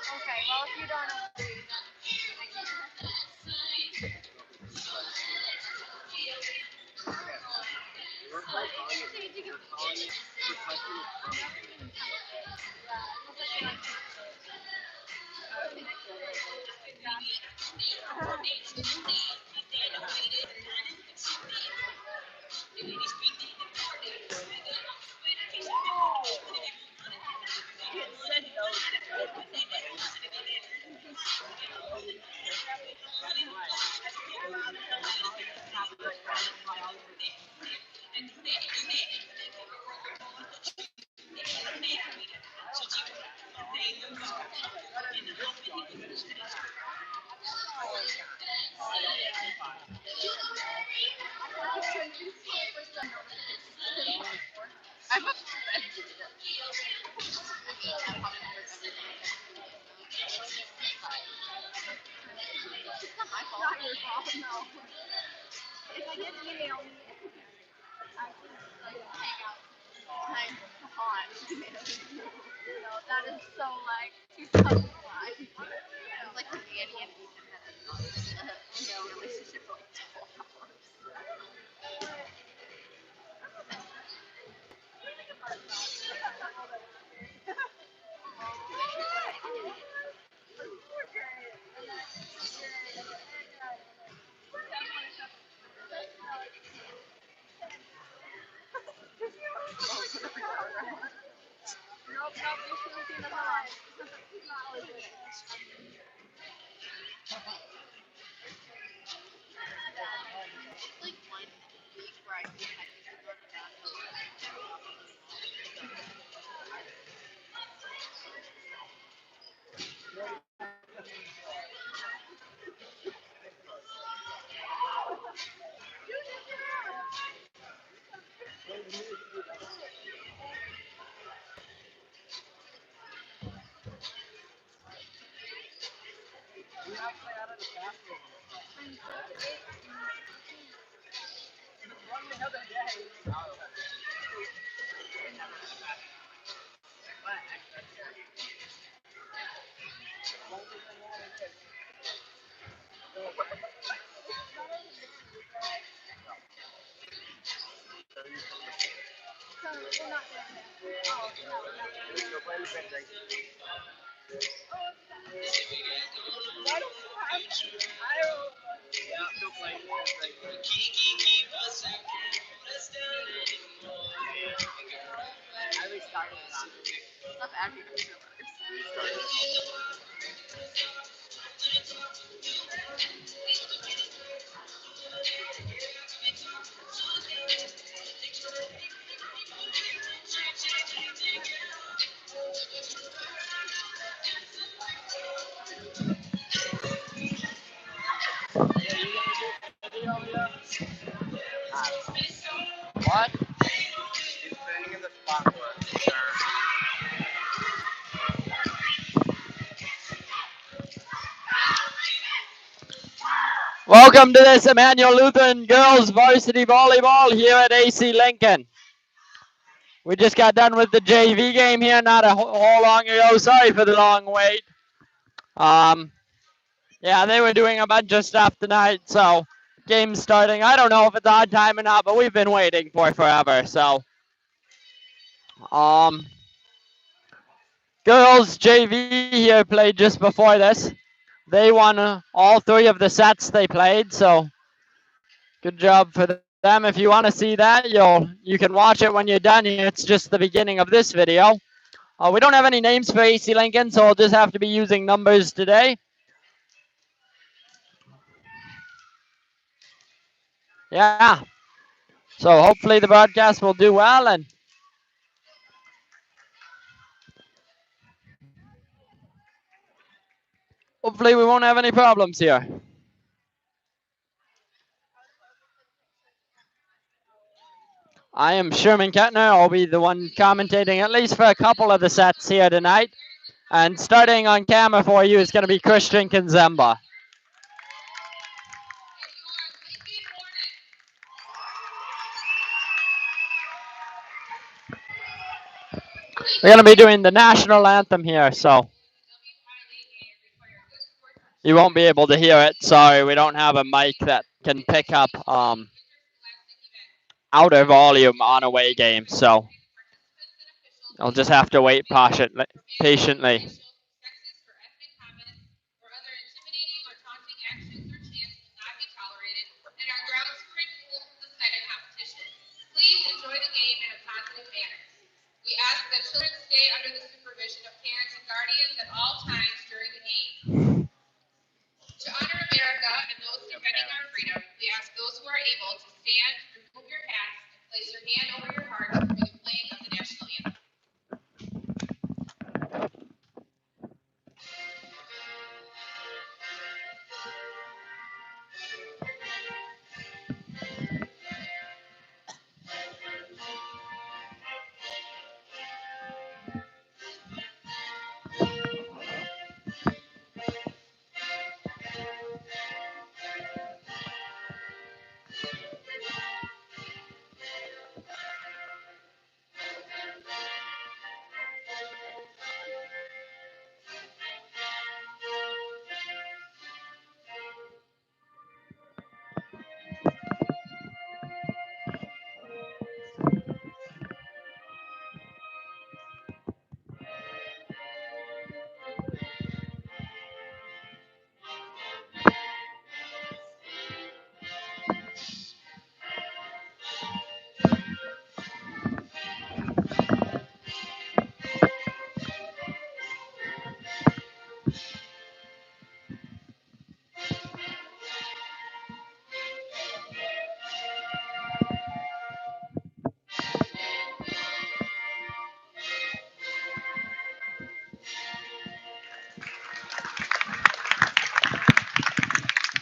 Okay, well, if you don't agree. I'm upset. It's not my fault. Not your fault, no. If I get email me, I can like hang out. Like, come on. No, that is so like 2005. It's like the Annie and Ethan had a relationship for like 12 hours. Nope, you should have seen the line. It's like one week where I feel like I should go to the bathroom. I restarted that. Stop acting like What? He's training in the spot work. Sure. Welcome to this Emmanuel Lutheran Girls Varsity Volleyball here at AC Lincoln. We just got done with the JV game here not a whole long ago. Sorry for the long wait. Yeah, they were doing a bunch of stuff tonight, so game's starting. I don't know if it's odd time or not, but we've been waiting for forever. So, girls JV here played just before this. They won all 3 of the sets they played, so good job for them. If you want to see that, you can watch it when you're done here. It's just the beginning of this video. We don't have any names for AC Lincoln, so we'll just have to be using numbers today. Yeah. So hopefully the broadcast will do well, and hopefully we won't have any problems here. I am Sherman Kettner. I'll be the one commentating at least for a couple of the sets here tonight. And starting on camera for you is going to be Christian Kanzemba. We're going to be doing the national anthem here, so you won't be able to hear it. Sorry, we don't have a mic that can pick up outer volume on away games, so I'll just have to wait patiently. Please enjoy the game in a positive manner. We ask that children stay under the supervision of parents and guardians at all times during the game. To honor America and those defending our freedom, we ask those who are able to stand, remove your hats, and place your hand over your heart for the playing of the national anthem.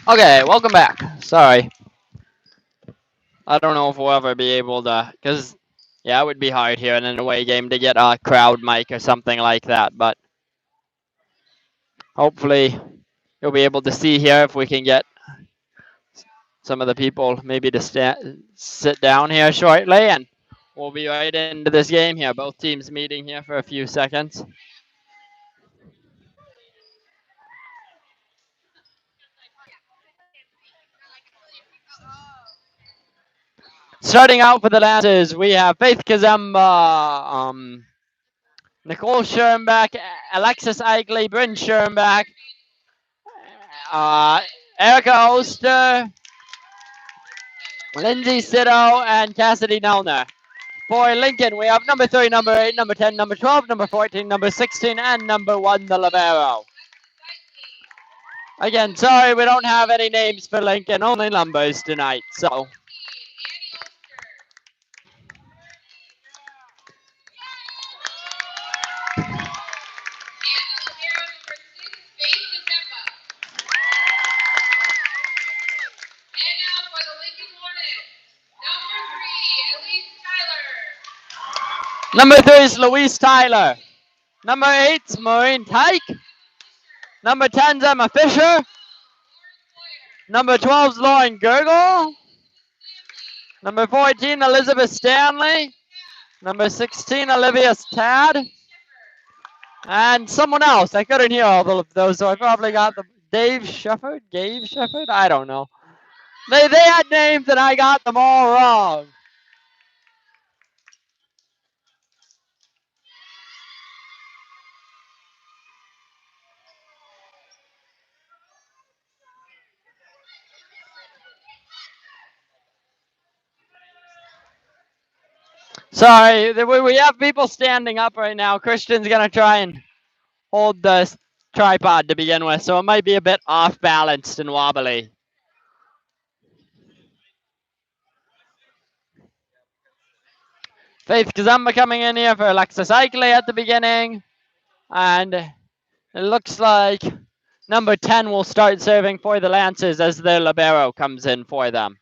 Okay, welcome back. Sorry. I don't know if we'll ever be able to, because, yeah, it would be hard here in an away game to get a crowd mic or something like that, but hopefully you'll be able to see here if we can get some of the people maybe to sit down here shortly, and we'll be right into this game here. Both teams meeting here for a few seconds. Starting out for the Lancers, we have Faith Kazemba, Nicole Schoenbach, Alexis Eigley, Bryn Schoenbach, Erica Oster, Lindsay Sitto, and Cassidy Nelner. For Lincoln, we have number 3, number 8, number 10, number 12, number 14, number 16, and number 1, the libero. Again, sorry, we don't have any names for Lincoln, only numbers tonight, so. Number 3 is Louise Tyler. Number 8 is Maureen Tyke. Number 10 is Emma Fisher. Number 12 is Lauren Gergel. Number 14, Elizabeth Stanley. Number 16, Olivia Tad. And someone else. I couldn't hear all of those, so I probably got the Gabe Shepard. I don't know. They had names and I got them all wrong. Sorry, we have people standing up right now. Christian's going to try and hold the tripod to begin with, so it might be a bit off balanced and wobbly. Faith Kazamba coming in here for Alexis Eigley at the beginning. And it looks like number 10 will start serving for the Lancers as their libero comes in for them.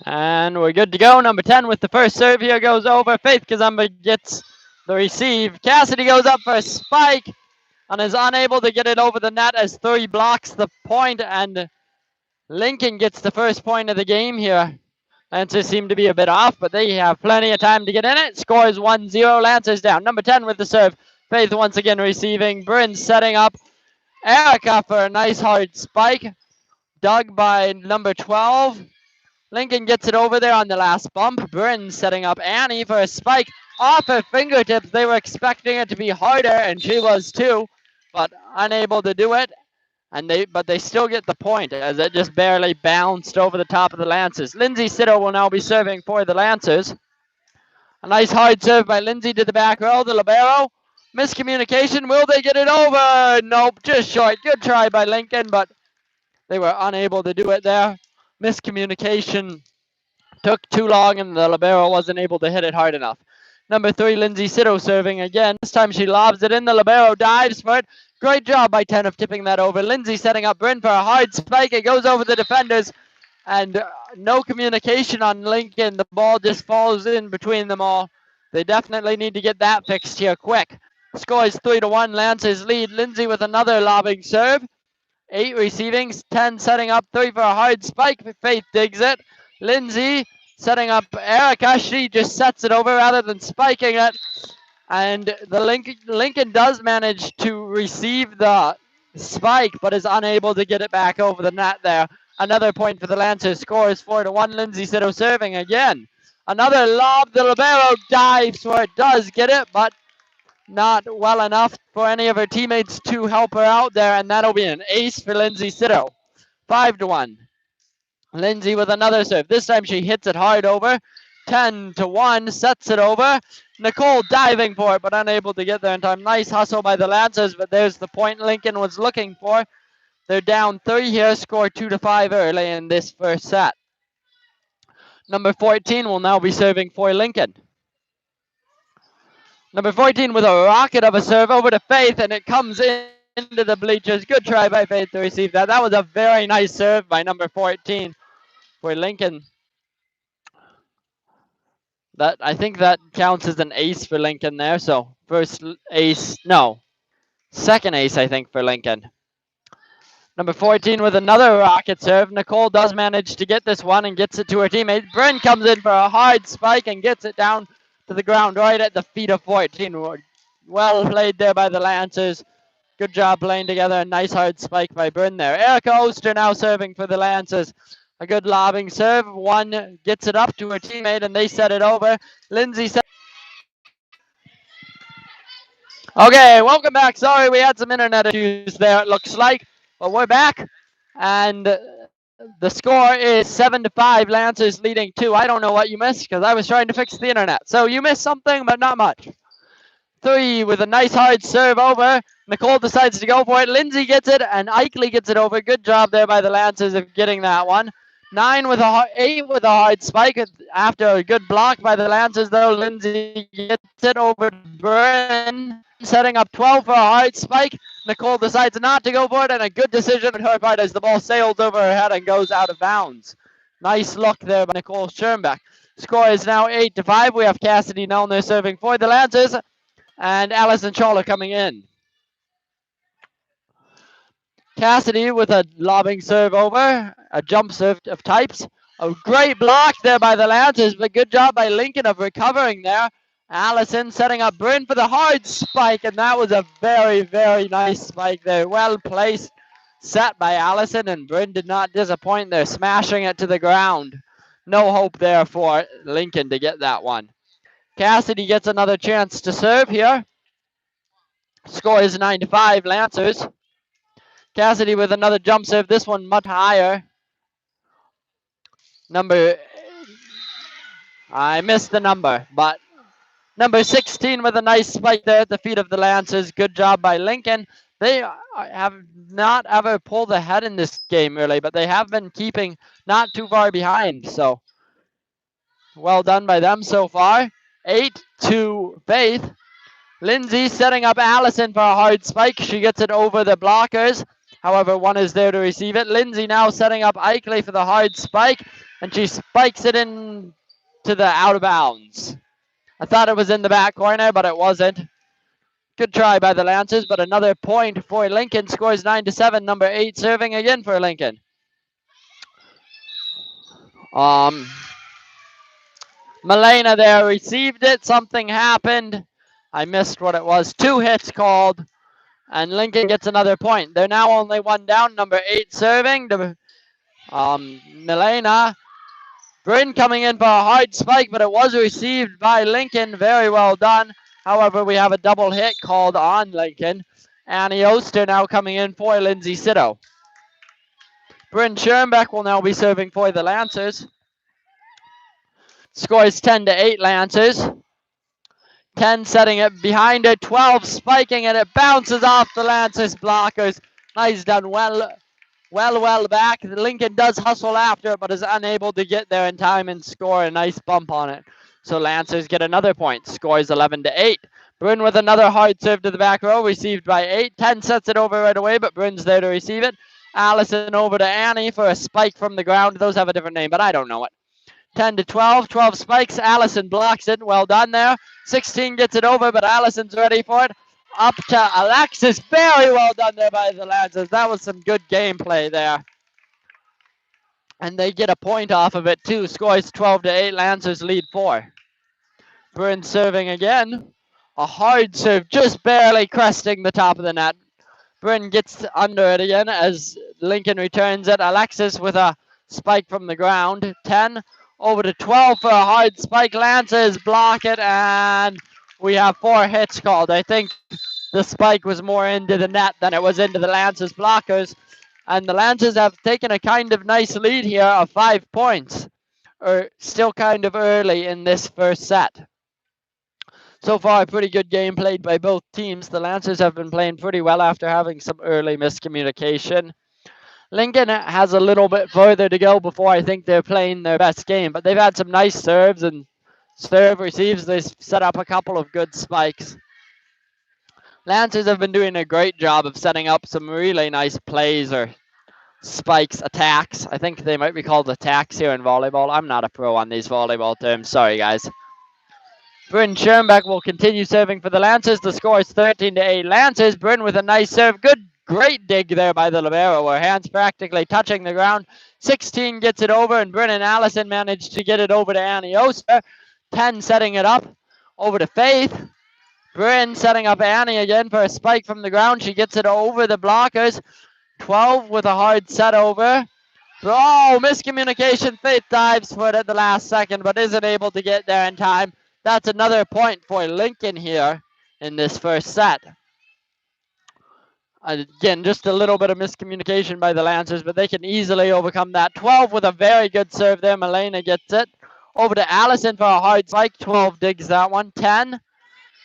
And we're good to go. Number 10 with the first serve here goes over. Faith Kazumba gets the receive. Cassidy goes up for a spike and is unable to get it over the net as 3 blocks the point, and Lincoln gets the first point of the game here. Lancers seem to be a bit off, but they have plenty of time to get in it. Scores 1-0. Lancers down. Number 10 with the serve. Faith once again receiving. Bryn setting up Erica for a nice hard spike. Dug by number 12. Lincoln gets it over there on the last bump. Bryn setting up Annie for a spike off her fingertips. They were expecting it to be harder, and she was too, but unable to do it. But they still get the point as it just barely bounced over the top of the Lancers. Lindsay Sitto will now be serving for the Lancers. A nice hard serve by Lindsay to the back row. The libero. Miscommunication. Will they get it over? Nope, just short. Good try by Lincoln, but they were unable to do it there. Miscommunication took too long, and the libero wasn't able to hit it hard enough. Number 3, Lindsay Sitto serving again. This time she lobs it in. The libero dives for it. Great job by 10 of tipping that over. Lindsay setting up Bryn for a hard spike. It goes over the defenders, and no communication on Lincoln. The ball just falls in between them all. They definitely need to get that fixed here quick. Score is 3-1. Lancers lead. Lindsay with another lobbing serve. 8 receiving. 10 setting up. 3 for a hard spike. Faith digs it. Lindsay setting up Erica. She just sets it over rather than spiking it. And the Lincoln does manage to receive the spike, but is unable to get it back over the net there. Another point for the Lancers. Score is 4-1. Lindsay Sitto serving again. Another lob. The libero dives for it. Does get it, but not well enough for any of her teammates to help her out there. And that'll be an ace for Lindsay Sitto. 5-1. Lindsay with another serve. This time she hits it hard over. 10-1. Sets it over. Nicole diving for it, but unable to get there in time. Nice hustle by the Lancers, but there's the point Lincoln was looking for. They're down 3 here, score 2-5 early in this first set. Number 14 will now be serving for Lincoln. Number 14 with a rocket of a serve over to Faith, and it comes into the bleachers. Good try by Faith to receive that. That was a very nice serve by number 14 for Lincoln. I think that counts as an ace for Lincoln there. So first ace, no, second ace I think for Lincoln. Number 14 with another rocket serve. Nicole does manage to get this one and gets it to her teammate. Bryn comes in for a hard spike and gets it down to the ground right at the feet of 14. Well played there by the Lancers. Good job playing together. A nice hard spike by Bryn there. Erica Oster now serving for the Lancers. A good lobbing serve. One gets it up to her teammate and they set it over. Lindsay set. Okay, welcome back. Sorry, we had some internet issues there, it looks like. But we're back. And the score is 7-5. Lancers leading 2. I don't know what you missed because I was trying to fix the internet. So you missed something, but not much. 3 with a nice hard serve over. Nicole decides to go for it. Lindsay gets it, and Eichley gets it over. Good job there by the Lancers of getting that one. 8 with a hard spike after a good block by the Lancers, though. Lindsay gets it over to Bryn, setting up 12 for a hard spike. Nicole decides not to go for it, and a good decision on her part as the ball sails over her head and goes out of bounds. Nice look there by Nicole Schoenbach. Score is now 8-5. We have Cassidy Nelner serving for the Lancers, and Allison Scholler coming in. Cassidy with a lobbing serve over, a jump serve of types. A great block there by the Lancers, but good job by Lincoln of recovering there. Allison setting up Bryn for the hard spike, and that was a very, very nice spike there. Well placed, set by Allison, and Bryn did not disappoint there, smashing it to the ground. No hope there for Lincoln to get that one. Cassidy gets another chance to serve here. Score is 9-5, Lancers. Cassidy with another jump serve, this one much higher. I missed the number, but number 16 with a nice spike there at the feet of the Lancers. Good job by Lincoln. They have not ever pulled ahead in this game really, but they have been keeping not too far behind. So well done by them so far. 8-2 Faith. Lindsay setting up Allison for a hard spike. She gets it over the blockers. However, one is there to receive it. Lindsay now setting up Eichley for the hard spike. and she spikes it in to the out of bounds. I thought it was in the back corner, but it wasn't. Good try by the Lancers, but another point for Lincoln. Scores 9-7. Number 8 serving again for Lincoln. Milena there received it. Something happened. I missed what it was. 2 hits called, and Lincoln gets another point. They're now only 1 down. Number 8 serving to Milena. Bryn coming in for a hard spike, but it was received by Lincoln. Very well done. However, we have a double hit called on Lincoln. Annie Oster now coming in for Lindsay Sitto. Bryn Schoenbeck will now be serving for the Lancers. Scores 10-8 Lancers. 10 setting it behind it. 12 spiking, and it bounces off the Lancers blockers. Nice done. Well back. Lincoln does hustle after it, but is unable to get there in time and score a nice bump on it. So Lancers get another point. Scores 11-8. Bryn with another hard serve to the back row, received by 8. 10 sets it over right away, but Bryn's there to receive it. Allison over to Annie for a spike from the ground. Those have a different name, but I don't know it. 10-12. 12 spikes. Allison blocks it. Well done there. 16 gets it over, but Allison's ready for it. Up to Alexis. Very well done there by the Lancers. That was some good gameplay there. And they get a point off of it too. Scores 12-8. Lancers lead 4. Bryn serving again. A hard serve, just barely cresting the top of the net. Bryn gets under it again as Lincoln returns it. Alexis with a spike from the ground. 10 over to 12 for a hard spike. Lancers block it, and we have 4 hits called. I think the spike was more into the net than it was into the Lancers blockers. And the Lancers have taken a kind of nice lead here of 5 points. Or still kind of early in this first set. So far, a pretty good game played by both teams. The Lancers have been playing pretty well after having some early miscommunication. Lincoln has a little bit further to go before I think they're playing their best game, but they've had some nice serves and serve receives. They set up a couple of good spikes. Lancers have been doing a great job of setting up some really nice plays or spikes, attacks. I think they might be called attacks here in volleyball. I'm not a pro on these volleyball terms. Sorry, guys. Bryn Schoenbeck will continue serving for the Lancers. The score is 13-8 Lancers. Bryn with a nice serve. Great dig there by the libero. Her hands practically touching the ground. 16 gets it over, and Bryn and Allison managed to get it over to Annie Oster. 10 setting it up over to Faith. Bryn setting up Annie again for a spike from the ground. She gets it over the blockers. 12 with a hard set over. Oh, miscommunication. Faith dives for it at the last second, but isn't able to get there in time. That's another point for Lincoln here in this first set. Again, just a little bit of miscommunication by the Lancers, but they can easily overcome that. 12 with a very good serve there. Milena gets it. Over to Allison for a hard spike. 12 digs that one. 10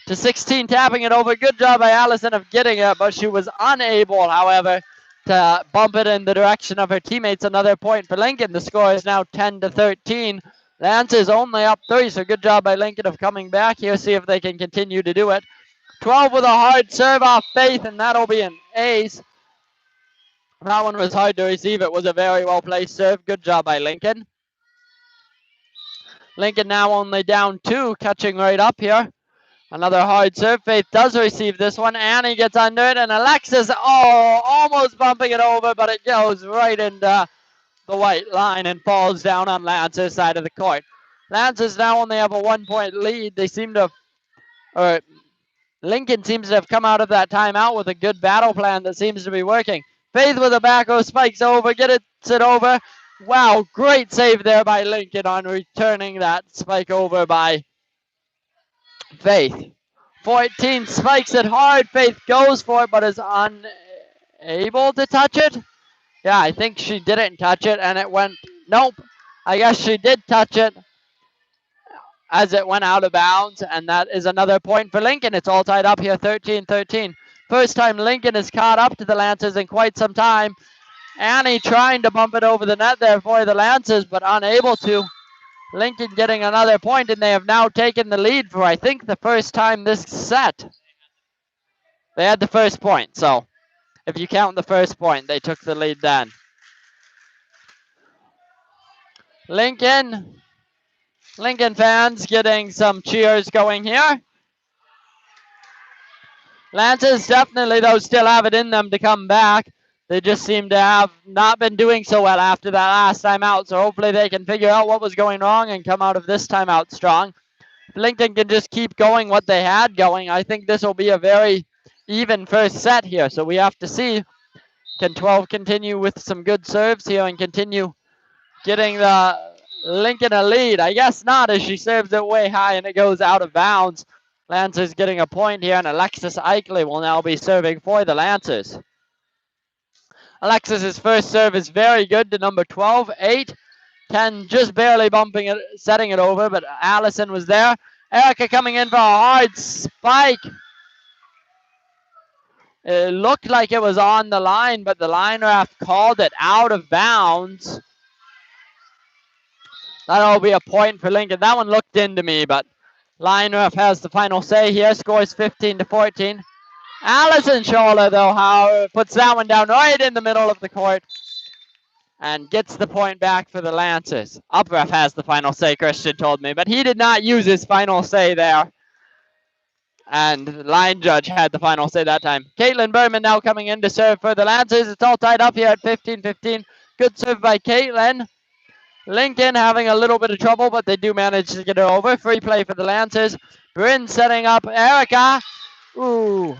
to 16, tapping it over. Good job by Allison of getting it, but she was unable, however, to bump it in the direction of her teammates. Another point for Lincoln. The score is now 10-13. Lancers only up 3, so good job by Lincoln of coming back here. See if they can continue to do it. 12 with a hard serve off Faith, and that'll be an ace. That one was hard to receive. It was a very well placed serve. Good job by Lincoln. Lincoln now only down 2, catching right up here. Another hard serve. Faith does receive this one. Annie gets under it, and Alexis, almost bumping it over, but it goes right into the white line and falls down on Lance's side of the court. Lancers now only have a 1-point lead. They seem to, or Lincoln seems to have come out of that timeout with a good battle plan that seems to be working. Faith with a back row spikes over, gets it over. Wow, great save there by Lincoln on returning that spike over by Faith. 14 spikes it hard. Faith goes for it, but is unable to touch it. Yeah, I think she didn't touch it, and it went, nope. I guess she did touch it as it went out of bounds, and that is another point for Lincoln. It's all tied up here, 13-13. First time Lincoln has caught up to the Lancers in quite some time. Annie trying to bump it over the net there for the Lancers, but unable to. Lincoln getting another point, and they have now taken the lead for, I think, the first time this set. They had the first point, so if you count the first point, they took the lead then. Lincoln fans getting some cheers going here. Lancers definitely, though, still have it in them to come back. They just seem to have not been doing so well after that last timeout, so hopefully they can figure out what was going wrong and come out of this timeout strong. If Lincoln can just keep going what they had going, I think this will be a very even first set here. So we have to see, can 12 continue with some good serves here and continue getting the Lincoln a lead? I guess not, as she serves it way high and it goes out of bounds. Lancers getting a point here, and Alexis Eichley will now be serving for the Lancers. Alexis's first serve is very good to number 12, 8. 10 just barely bumping it, setting it over, but Allison was there. Erica coming in for a hard spike. It looked like it was on the line, but the line ref called it out of bounds. That'll be a point for Lincoln. That one looked into me, but line ref has the final say here. Scores 15-14. Allison Scholler, though, however, puts that one down right in the middle of the court and gets the point back for the Lancers. Up ref has the final say, Christian told me, but he did not use his final say there. And the line judge had the final say that time. Caitlin Berman now coming in to serve for the Lancers. It's all tied up here at 15-15. Good serve by Caitlin. Lincoln having a little bit of trouble, but they do manage to get it over. Free play for the Lancers. Bryn setting up Erica. Ooh.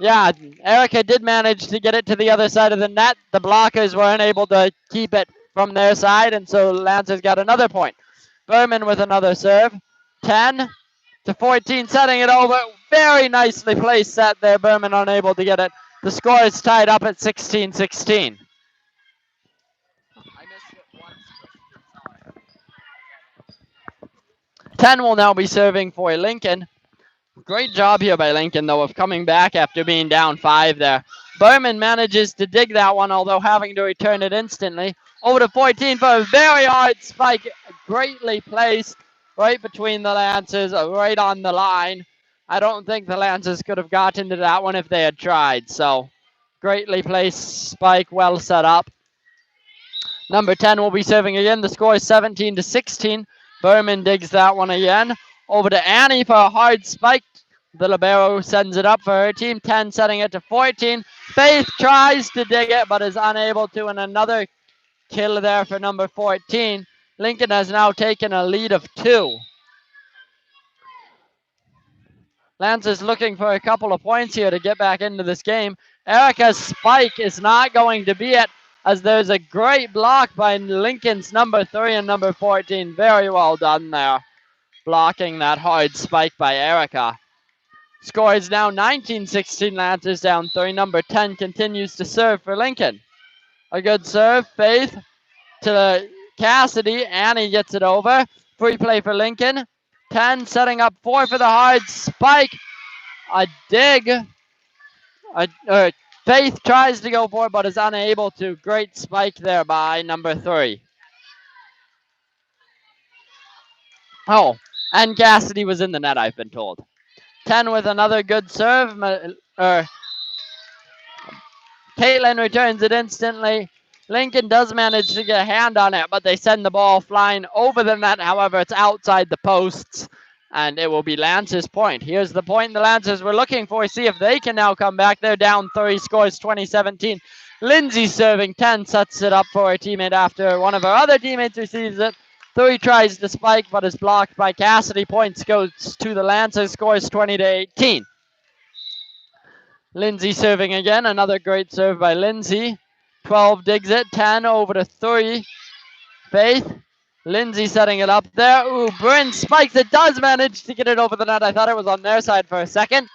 Yeah, Erica did manage to get it to the other side of the net. The blockers weren't able to keep it from their side, and so Lancers got another point. Berman with another serve. 10-14, setting it over. Very nicely placed set there. Berman unable to get it. The score is tied up at 16-16. 10 will now be serving for Lincoln. Great job here by Lincoln, though, of coming back after being down 5 there. Berman manages to dig that one, although having to return it instantly. Over to 14 for a very hard spike. Greatly placed right between the Lancers, right on the line. I don't think the Lancers could have gotten to that one if they had tried. So, greatly placed spike, well set up. Number 10 will be serving again. The score is 17-16. Berman digs that one again. Over to Annie for a hard spike. The libero sends it up for her team. 10 setting it to 14. Faith tries to dig it, but is unable to. And another kill there for number 14. Lincoln has now taken a lead of 2. Lance is looking for a couple of points here to get back into this game. Erica's spike is not going to be it, as there's a great block by Lincoln's number 3 and number 14. Very well done there, blocking that hard spike by Erica. Score is now 19-16. Lancers down 3. Number 10 continues to serve for Lincoln. A good serve. Faith to Cassidy. Annie gets it over. Free play for Lincoln. 10 setting up 4 for the hard spike. A dig. Faith tries to go for it, but is unable to. Great spike there by number 3. Oh, and Cassidy was in the net, I've been told. 10 with another good serve. Caitlin returns it instantly. Lincoln does manage to get a hand on it, but they send the ball flying over the net. However, it's outside the posts, and it will be Lance's point. Here's the point the Lancers were looking for. See if they can now come back. They're down 3, scores 20-17. Lindsay serving 10, sets it up for her teammate after one of her other teammates receives it. 3 tries to spike, but is blocked by Cassidy. Points goes to the Lancers, scores 20-18. Lindsay serving again. Another great serve by Lindsay. 12 digs it. 10 over to 3. Faith. Lindsay setting it up there. Ooh, Bryn spikes it. Does manage to get it over the net. I thought it was on their side for a second,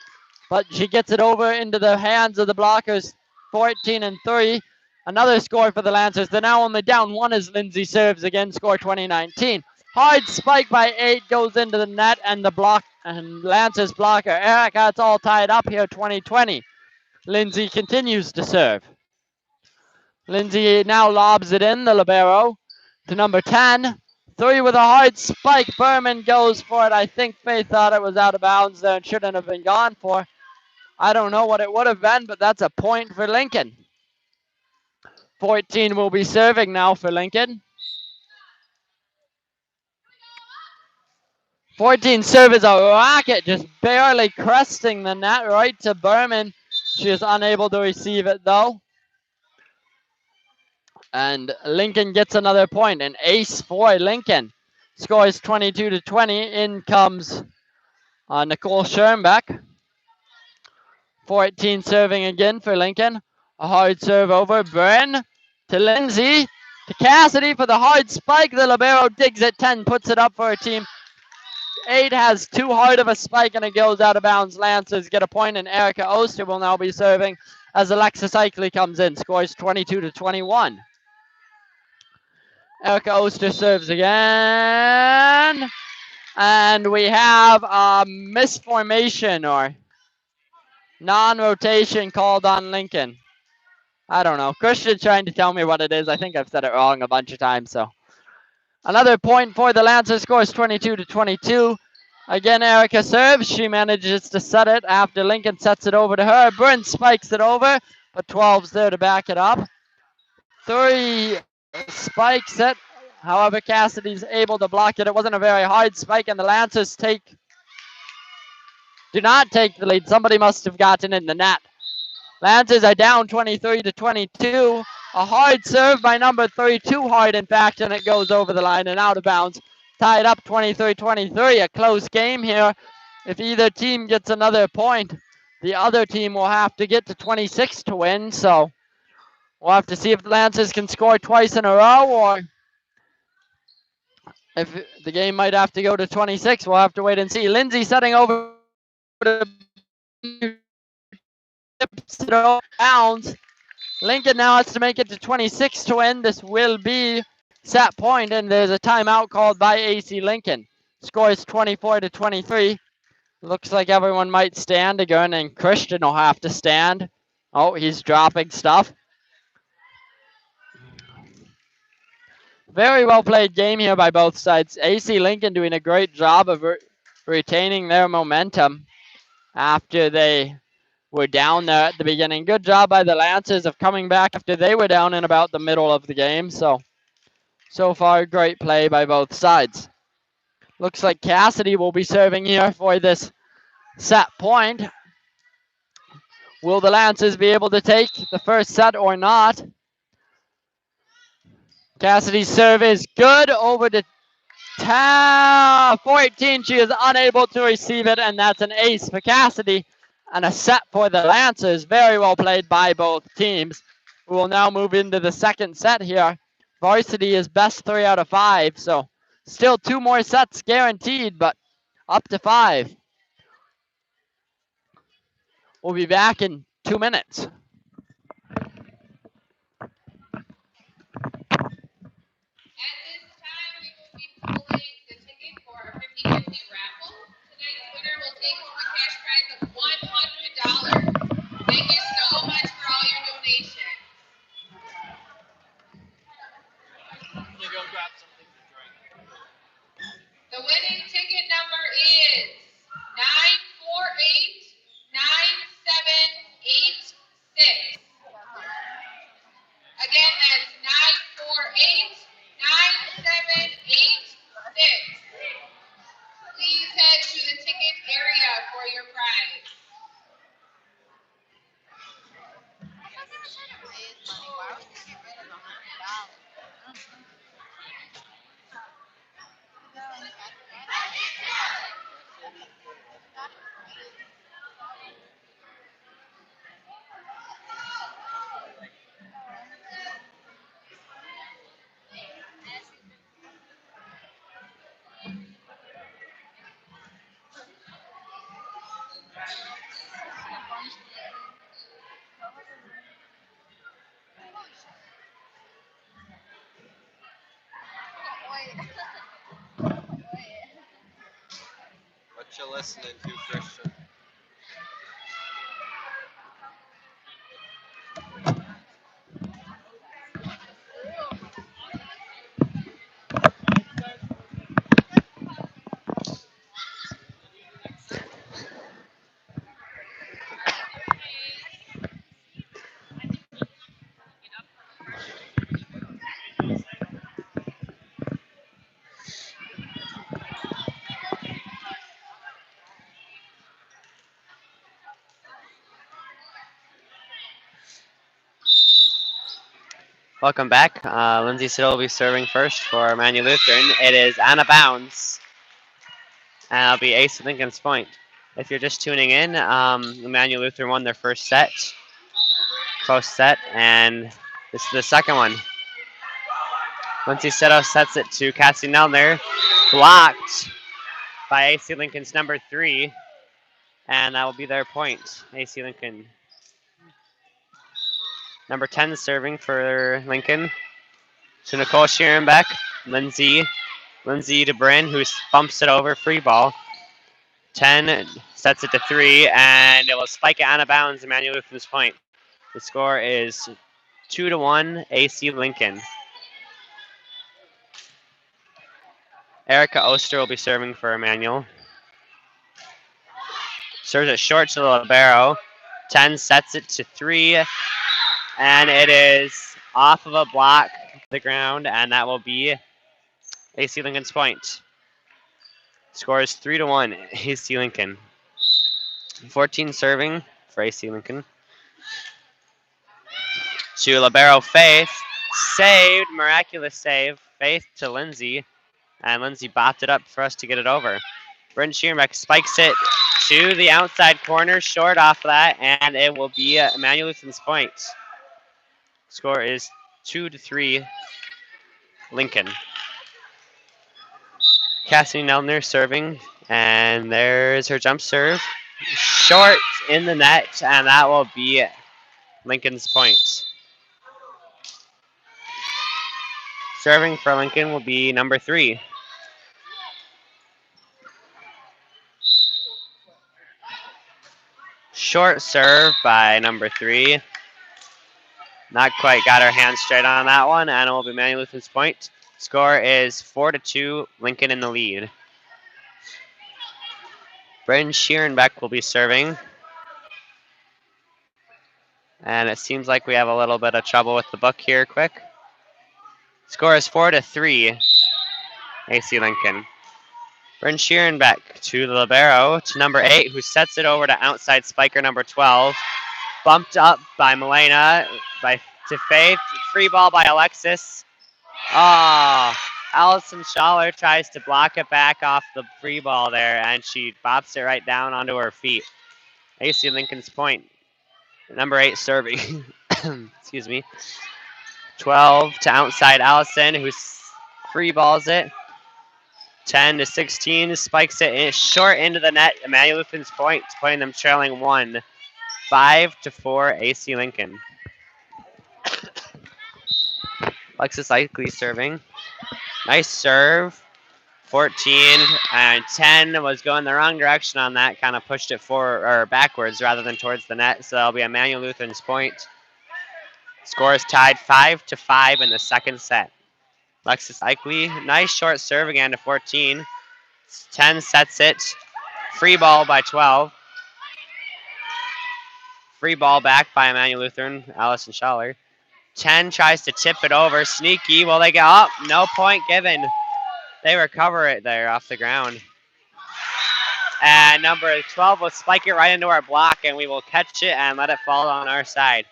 but she gets it over into the hands of the blockers. 14-3. Another score for the Lancers. They're now only down 1 as Lindsay serves again. Score 20-19. Hard spike by 8 goes into the net, and the block and Lancers blocker Erica. It's all tied up here. 20-20. Lindsay continues to serve. Lindsay now lobs it in, the libero, to number 10. 3 with a hard spike. Berman goes for it. I think Faith thought it was out of bounds there and shouldn't have been gone for. I don't know what it would have been, but that's a point for Lincoln. 14 will be serving now for Lincoln. 14 serve is a rocket, just barely cresting the net right to Berman. She is unable to receive it though. And Lincoln gets another point. An ace for Lincoln. Score is 22-20. In comes Nicole Schoenbeck. 14 serving again for Lincoln. A hard serve over. Byrne to Lindsay. To Cassidy for the hard spike. The libero digs at 10, puts it up for her team. 8 has too hard of a spike and it goes out of bounds. Lancers get a point, and Erica Oster will now be serving as Alexis Eichley comes in. Scores 22-21. Erica Oster serves again. And we have a misformation or non-rotation called on Lincoln. I don't know. Christian's trying to tell me what it is. I think I've said it wrong a bunch of times. So another point for the Lancers. Scores 22-22. Again, Erica serves. She manages to set it after Lincoln sets it over to her. Byrne spikes it over, but 12's there to back it up. 3 spikes it. However, Cassidy's able to block it. It wasn't a very hard spike, and the Lancers do not take the lead. Somebody must have gotten in the net. Lancers are down 23-22. A hard serve by number 3, too hard in fact, and it goes over the line and out of bounds. Tied up 23-23. A close game here. If either team gets another point, the other team will have to get to 26 to win. So we'll have to see if the Lancers can score twice in a row, or if the game might have to go to 26. We'll have to wait and see. Lindsay setting over to tips it over bounds. Lincoln now has to make it to 26 to win. This will be set point, and there's a timeout called by AC Lincoln. Score is 24-23. Looks like everyone might stand again, and Christian will have to stand. Oh, he's dropping stuff. Very well played game here by both sides. AC Lincoln doing a great job of retaining their momentum after they were down there at the beginning. Good job by the Lancers of coming back after they were down in about the middle of the game. So far, great play by both sides. Looks like Cassidy will be serving here for this set point. Will the Lancers be able to take the first set or not? Cassidy's serve is good over to 14. She is unable to receive it, and that's an ace for Cassidy and a set for the Lancers. Very well played by both teams. We will now move into the second set here. Varsity is best 3 out of 5, so still 2 more sets guaranteed, but up to 5. We'll be back in 2 minutes. At this time, we will be pulling the ticket for our 50/50 raffle. Tonight's winner will take home a cash prize of $100. Thank you so much for all your donations. The winning ticket number is 9489786. Again, that's 9489786. Please head to the ticket area for your prize. What you listening to, Christian? Welcome back. Lindsay Siddle will be serving first for Emmanuel Lutheran. It is on a bounce, and it'll be AC Lincoln's point. If you're just tuning in, Emmanuel Lutheran won their first set, close set, and this is the second one. Lindsay Siddle sets it to Cassie Nelner, blocked by AC Lincoln's number 3, and that will be their point. AC Lincoln. Number 10 serving for Lincoln. To Nicole Schierenbeck, Lindsay DeBrin, who bumps it over, free ball. 10 sets it to 3, and it will spike it out of bounds. Emmanuel Lutheran's point. The score is 2-1 AC Lincoln. Erica Oster will be serving for Emmanuel. Serves it short to the libero. 10 sets it to 3, and it is off of a block to the ground, and that will be AC Lincoln's point. Score is 3-1 AC Lincoln. 14 serving for AC Lincoln. To libero Faith. Saved, miraculous save. Faith to Lindsay. And Lindsay bopped it up for us to get it over. Bryn Schierenbeck spikes it to the outside corner, short off that, and it will be Emmanuel Lutheran's point. Score is 2-3 Lincoln. Cassie Nelner serving, and there's her jump serve. Short in the net, and that will be Lincoln's point. Serving for Lincoln will be number 3. Short serve by number 3. Not quite got her hands straight on that one, and it will be Emmanuel Lutheran's point. Score is 4-2, Lincoln in the lead. Bryn Schierenbeck will be serving. And it seems like we have a little bit of trouble with the book here quick. Score is 4-3, AC Lincoln. Bryn Schierenbeck to the libero, to number 8, who sets it over to outside spiker number 12. Bumped up by Milena, to Faith. Free ball by Alexis. Allison Schaller tries to block it back off the free ball there, and she bops it right down onto her feet. AC Lincoln's point. Number 8 serving. Excuse me. 12 to outside Allison, who free balls it. 10-16, spikes it in short into the net. Emmanuel Lutheran's point, putting them trailing 1. 5-4 AC Lincoln. Alexis Ikely serving. Nice serve. 14 and 10 was going the wrong direction on that. Kind of pushed it forward or backwards rather than towards the net. So that'll be Emmanuel Lutheran's point. Score is tied 5-5 in the second set. Alexis Ikely, nice short serve again to 14. 10 sets it. Free ball by 12. Free ball back by Emmanuel Lutheran, Allison Schaller. 10 tries to tip it over. Sneaky. Will they get up? No point given. They recover it there off the ground. And number 12 will spike it right into our block, and we will catch it and let it fall on our side.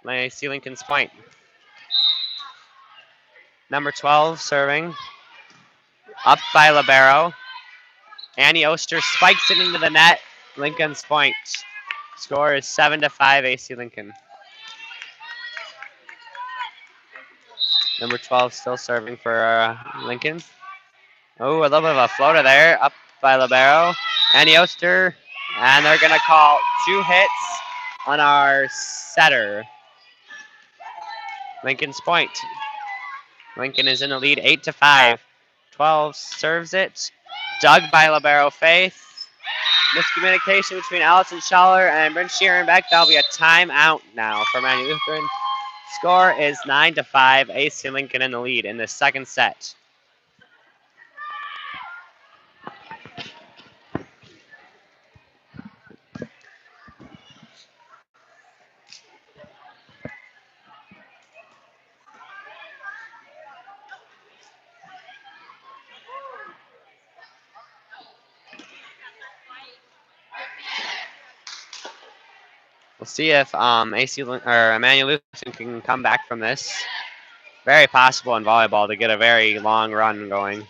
AC Lincoln's point. Number 12 serving. Up by libero. Annie Oster spikes it into the net. Lincoln's point. Score is 7-5 AC Lincoln. Number 12 still serving for Lincoln. Oh, a little bit of a floater there. Up by libero. Annie Oster. And they're going to call 2 hits on our setter. Lincoln's point. Lincoln is in the lead 8-5. 12 serves it. Dug by libero Faith. Miscommunication between Allison Schaller and Bryn Schierenbeck. That'll be a timeout now for Emmanuel Lutheran. Score is 9-5. AC Lincoln in the lead in the second set. We'll see if Emmanuel Lutheran can come back from this. Very possible in volleyball to get a very long run going.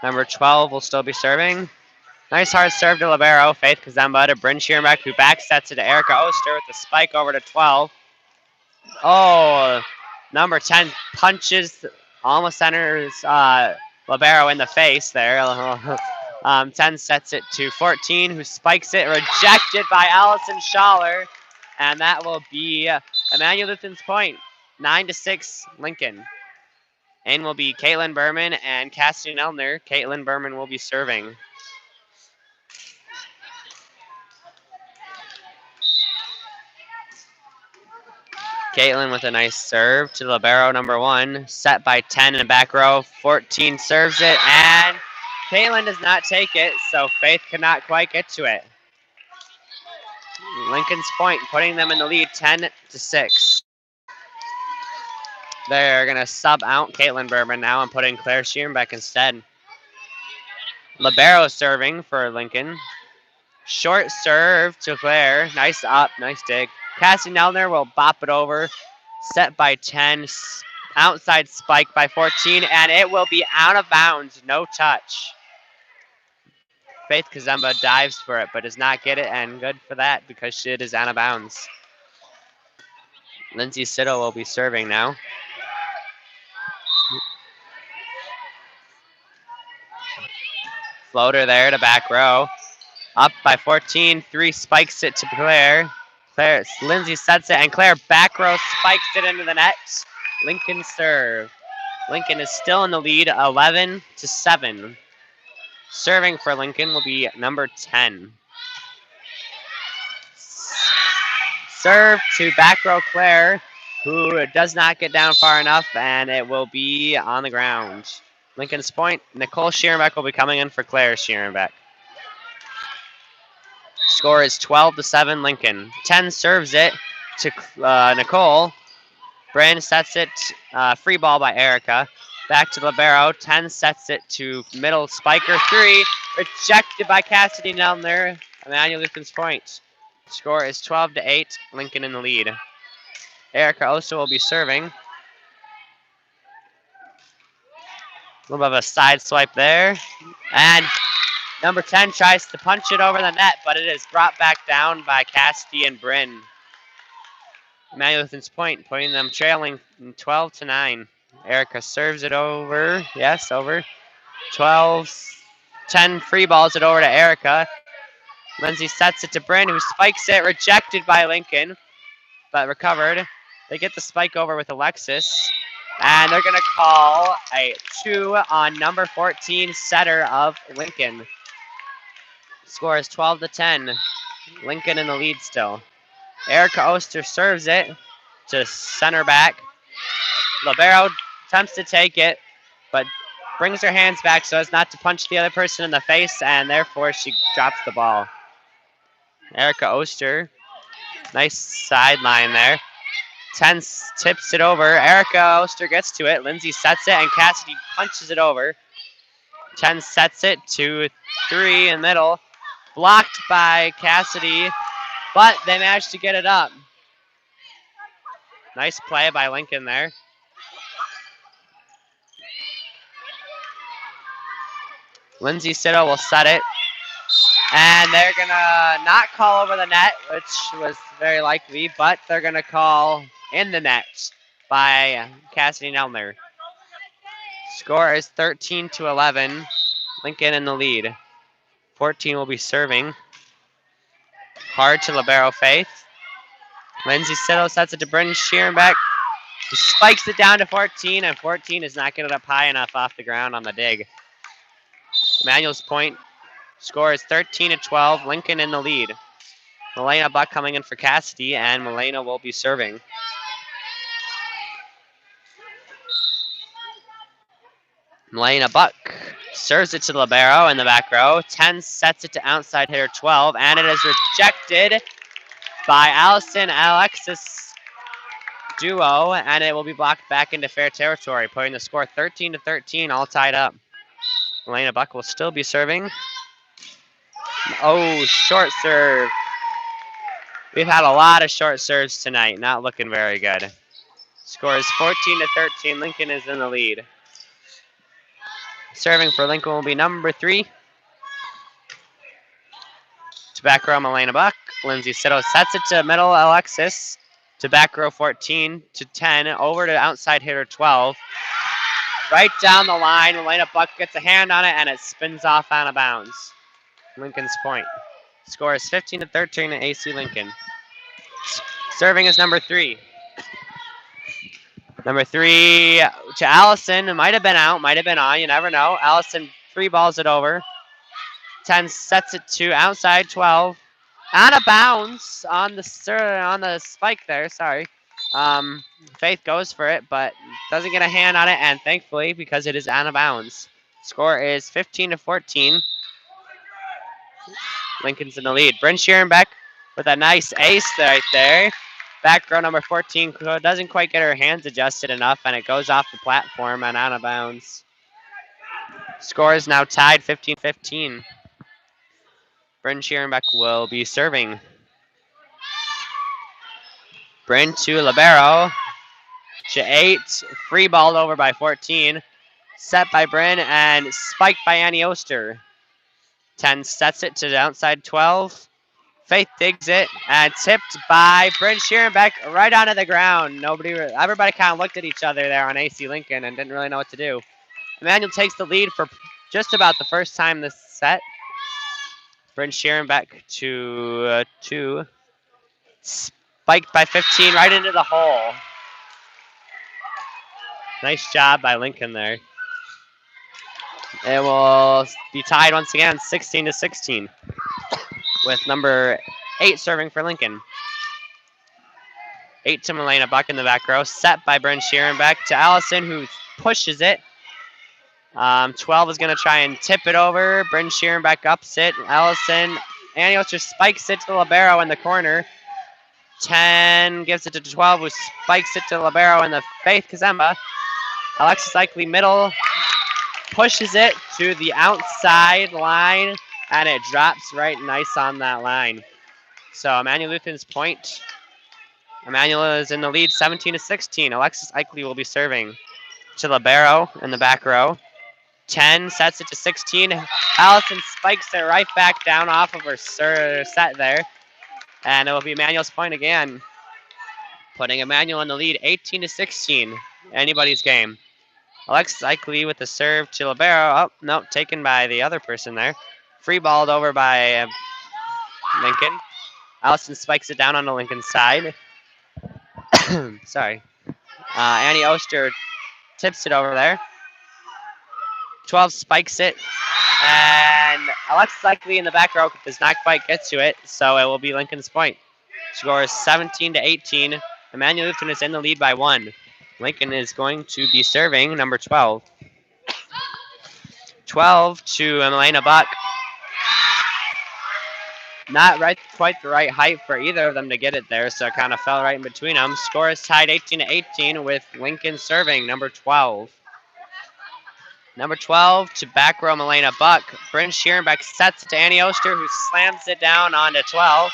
Number 12 will still be serving. Nice hard serve to libero. Faith Kazemba to Bryn Schierenbeck, who back sets it to Erica Oster with the spike over to 12. Oh, number 10 punches, almost centers libero in the face there. 10 sets it to 14, who spikes it, rejected by Allison Schaller. And that will be Emmanuel Lutheran's point, 9-6 Lincoln. In will be Caitlin Berman and Cassidy Elner. Caitlin Berman will be serving. Caitlin with a nice serve to libero number 1, set by 10 in the back row. 14 serves it, and Caitlin does not take it, so Faith could not quite get to it. Lincoln's point, putting them in the lead, 10-6. They're gonna sub out Caitlin Berman now and put in Claire Schierenbeck instead. Libero serving for Lincoln. Short serve to Claire. Nice up, nice dig. Cassie Nelner will bop it over. Set by 10. Outside spike by 14, and it will be out of bounds. No touch. Faith Kazemba dives for it, but does not get it, and good for that because it is out of bounds. Lindsay Siddle will be serving now. Floater there to back row. Up by 14, 3 spikes it to Claire. Lindsay sets it, and Claire back row spikes it into the net. Lincoln serve. Lincoln is still in the lead, 11-7. Serving for Lincoln will be number 10. Serve to back row Claire, who does not get down far enough, and it will be on the ground. Lincoln's point, Nicole Schierenbeck will be coming in for Claire Schierenbeck. Score is 12-7 Lincoln. 10 serves it to Nicole. Bryn sets it, free ball by Erica. Back to libero. 10 sets it to middle spiker 3. Rejected by Cassidy Nelner. Emmanuel Lutheran's point. Score is 12-8. Lincoln in the lead. Erica Oster will be serving. A little bit of a side swipe there. And number 10 tries to punch it over the net, but it is brought back down by Cassidy and Bryn. Emmanuel Lutheran's point, putting them trailing 12-9. Erica serves it over. Yes, over. 10 free balls it over to Erica. Lindsay sets it to Bryn, who spikes it, rejected by Lincoln, but recovered. They get the spike over with Alexis, and they're going to call a 2 on number 14 setter of Lincoln. Score is 12-10. Lincoln in the lead still. Erica Oster serves it to center back. Libero attempts to take it, but brings her hands back so as not to punch the other person in the face, and therefore she drops the ball. Erica Oster, nice sideline there. 10 tips it over. Erica Oster gets to it. Lindsay sets it, and Cassidy punches it over. 10 sets it to 3 in the middle. Blocked by Cassidy, but they managed to get it up. Nice play by Lincoln there. Lindsay Siddle will set it. And they're going to not call over the net, which was very likely, but they're going to call in the net by Cassidy Nelner. Score is 13-11. Lincoln in the lead. 14 will be serving. Hard to libero Faith. Lindsay Siddle sets it to Bryn Schierenbeck, who spikes it down to 14, and 14 is not getting it up high enough off the ground on the dig. Emmanuel's point. Score is 13-12. Lincoln in the lead. Milena Buck coming in for Cassidy, and Milena will be serving. Milena Buck serves it to libero in the back row. 10 sets it to outside hitter 12, and it is rejected by Allison Alexis duo, and it will be blocked back into fair territory, putting the score 13-13, all tied up. Elena Buck will still be serving. Oh, short serve. We've had a lot of short serves tonight, not looking very good. Score is 14-13. Lincoln is in the lead. Serving for Lincoln will be number 3. To back row, Elena Buck. Lindsay Sitto sets it to middle, Alexis. To back row, 14-10. Over to outside hitter, 12. Right down the line, Elena Buck gets a hand on it, and it spins off out of bounds. Lincoln's point. Score is 15-13 to AC Lincoln. Serving is number 3. Number 3 to Allison. It might have been out, might have been on. You never know. Allison free balls it over. 10 sets it to outside 12. Out of bounds on the spike there. Sorry. Faith goes for it, but doesn't get a hand on it, and thankfully, because it is out of bounds. Score is 15-14. Lincoln's in the lead. Bryn Scherenbeck with a nice ace right there. Back row number 14 doesn't quite get her hands adjusted enough, and it goes off the platform and out of bounds. Score is now tied 15-15. Bryn Scherenbeck will be serving. Bryn to libero. To 8, free balled over by 14. Set by Bryn and spiked by Annie Oster. 10 sets it to the outside 12. Faith digs it and tipped by Bryn Scherenbeck right onto the ground. Everybody kind of looked at each other there on AC Lincoln and didn't really know what to do. Emmanuel takes the lead for just about the first time this set. Bryn Scherenbeck to 2. Spiked by 15 right into the hole. Nice job by Lincoln there. It will be tied once again, 16-16, with number 8 serving for Lincoln. 8 to Elena Buck in the back row, set by Bryn Scherenbeck to Allison, who pushes it. 12 is going to try and tip it over. Bryn Scherenbeck ups it. Allison, Annie Oster spikes it to libero in the corner. 10 gives it to 12, who spikes it to libero in the Faith Kazemba. Alexis Likely middle, pushes it to the outside line, and it drops right nice on that line. So Emmanuel Lutheran's point. Emmanuel is in the lead 17-16. Alexis Ikely will be serving to libero in the back row. 10 sets it to 16. Allison spikes it right back down off of her set there. And it will be Emmanuel's point again, putting Emmanuel in the lead 18-16. Anybody's game. Alexis Ikely with the serve to libero. Oh, no, taken by the other person there. Free balled over by Lincoln. Allison spikes it down on the Lincoln side. Sorry. Annie Oster tips it over there. 12 spikes it. And Alexis Likely in the back row does not quite get to it, so it will be Lincoln's point. Score is 17-18. Emmanuel Lutheran is in the lead by 1. Lincoln is going to be serving number 12. 12 to Elena Buck. Not quite the right height for either of them to get it there, so it kind of fell right in between them. Score is tied 18-18 with Lincoln serving number 12. Number 12 to back row Elena Buck. Bryn Scherenbeck sets it to Annie Oster, who slams it down onto 12.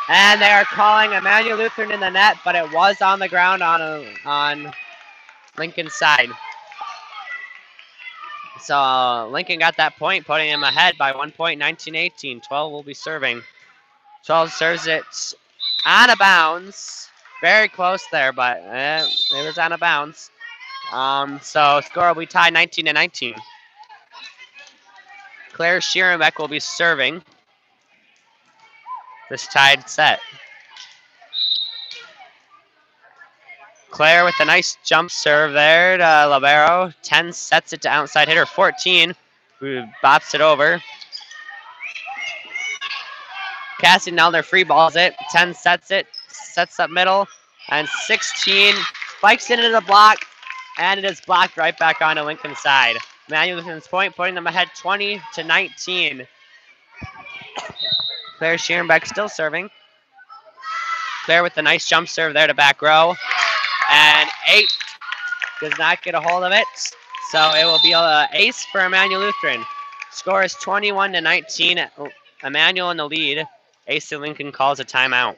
And they are calling Emmanuel Lutheran in the net, but it was on the ground on Lincoln's side. So Lincoln got that point, putting him ahead by 1 point, 19-18. 12 will be serving. 12 serves it out of bounds. Very close there, but it was out of bounds. So score will be tied 19-19. Claire Scherenbeck will be serving this tied set. Claire with a nice jump serve there to libero. 10 sets it to outside hitter 14, who bops it over. Cassie Nelner free balls it. 10 sets it, sets up middle, and 16 spikes into the block, and it is blocked right back onto Lincoln's side. Emmanuel Lutheran's point, putting them ahead 20-19. Claire Scherenbeck still serving. there with the nice jump serve there to back row. And 8 does not get a hold of it. So it will be an ace for Emmanuel Lutheran. Score is 21-19. Emmanuel in the lead. AC Lincoln calls a timeout.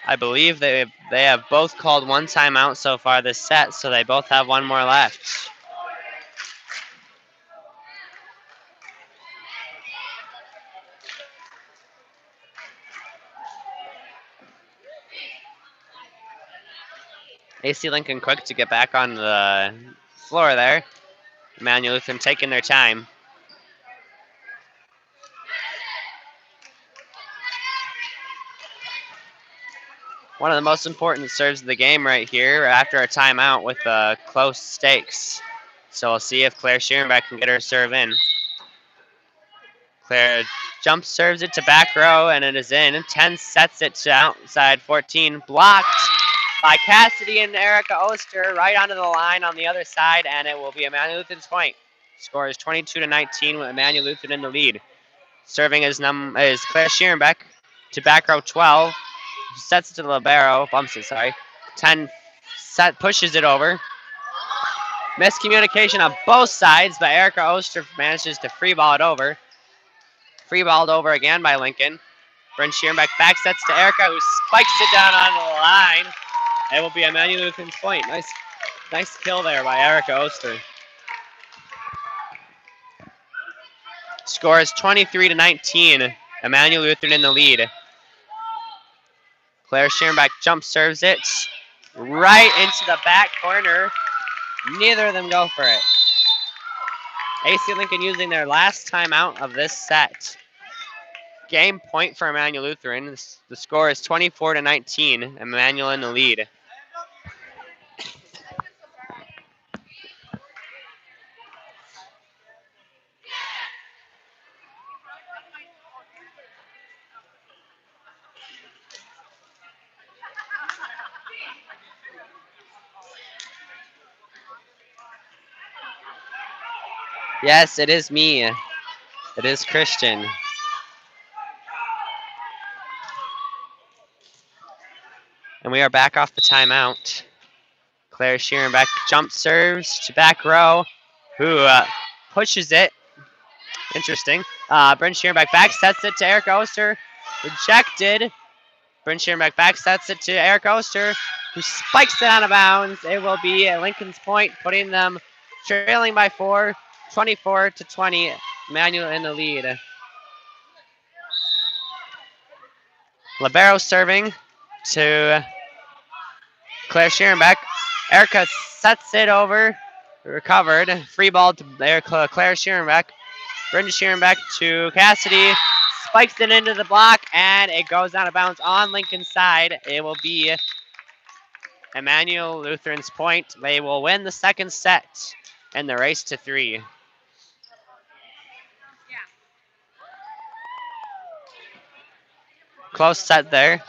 I believe they have both called one timeout so far this set, so they both have one more left. AC Lincoln quick to get back on the floor there. Emmanuel Lutheran taking their time. One of the most important serves of the game right here after a timeout with close stakes. So we'll see if Claire Schierenbeck can get her serve in. Claire jump serves it to back row, and it is in. 10 sets it to outside 14. Blocked by Cassidy and Erica Oster right onto the line on the other side, and it will be Emmanuel Lutheran's point. Score is 22-19 with Emmanuel Lutheran in the lead. Serving is Claire Schierenbeck to back row 12. Sets it to the libero, bumps it, sorry. 10 pushes it over. Miscommunication on both sides, but Erica Oster manages to free ball it over. Free balled over again by Lincoln. Bryn Schierenbeck back sets to Erica, who spikes it down on the line. It will be Emmanuel Lutheran's point. Nice kill there by Erica Oster. Score is 23-19. Emmanuel Lutheran in the lead. Claire Schierenbeck jump serves it right into the back corner. Neither of them go for it. AC Lincoln using their last timeout of this set. Game point for Emmanuel Lutheran. The score is 24-19. Emmanuel in the lead. Yes, it is me. It is Christian. And we are back off the timeout. Claire Schierenbeck jump serves to back row, who pushes it. Interesting. Bryn Schierenbeck back sets it to Erica Oster. Rejected. Bryn Schierenbeck back sets it to Erica Oster, who spikes it out of bounds. It will be Lincoln's point, putting them trailing by 4, 24-20. Emmanuel in the lead. Libero serving to Claire Schierenbeck. Erica sets it over, recovered. Free ball to Claire Schierenbeck. Brenda Schierenbeck to Cassidy. Spikes it into the block, and it goes out of bounds on Lincoln's side. It will be Emmanuel Lutheran's point. They will win the second set in the race to 3. Close set there.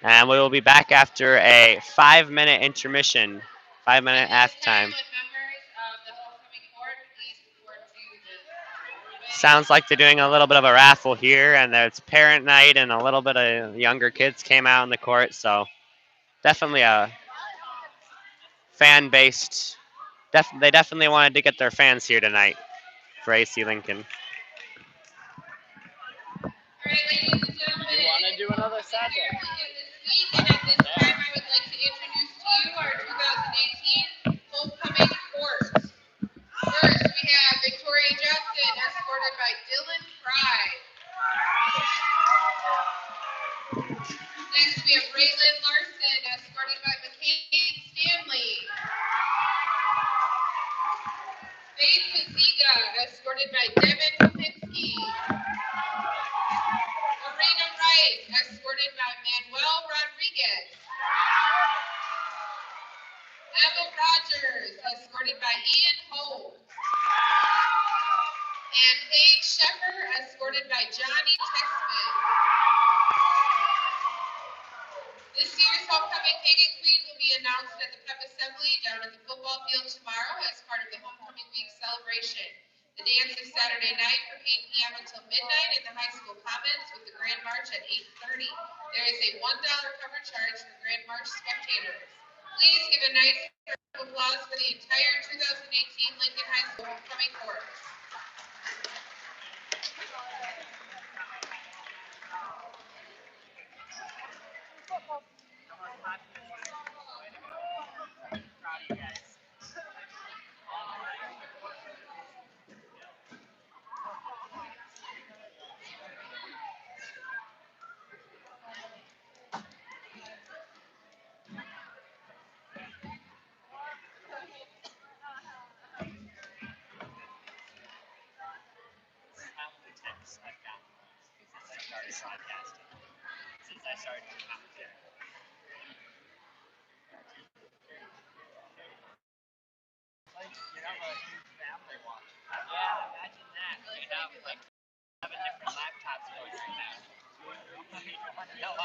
And we will be back after a 5-minute intermission. 5-minute halftime. Sounds like they're doing a little bit of a raffle here, and it's parent night, and a little bit of younger kids came out on the court, so definitely a fan-based. They definitely wanted to get their fans here tonight for AC Lincoln. All right, ladies and gentlemen. You want to do another set? Here in this week, and at this time, I would like to introduce to you our 2018 homecoming court. First, we have Victoria Justin, escorted by Dylan Fry. Next, we have Raylan Larson, escorted by McCain Stanley. Faith Kaziga, escorted by Devin Kopinski. Marina Wright, escorted by Manuel Rodriguez. Emma Rogers, escorted by Ian Hope. And Paige Sheffer, escorted by Johnny Texman. This year's homecoming king and queen will be announced at the pep assembly down at the football field tomorrow as part of the homecoming week celebration. The dance is Saturday night from 8 p.m. until midnight in the high school commons with the Grand March at 8:30. There is a $1 cover charge for Grand March spectators. Please give a nice round of applause for the entire 2018 Lincoln High School homecoming chorus.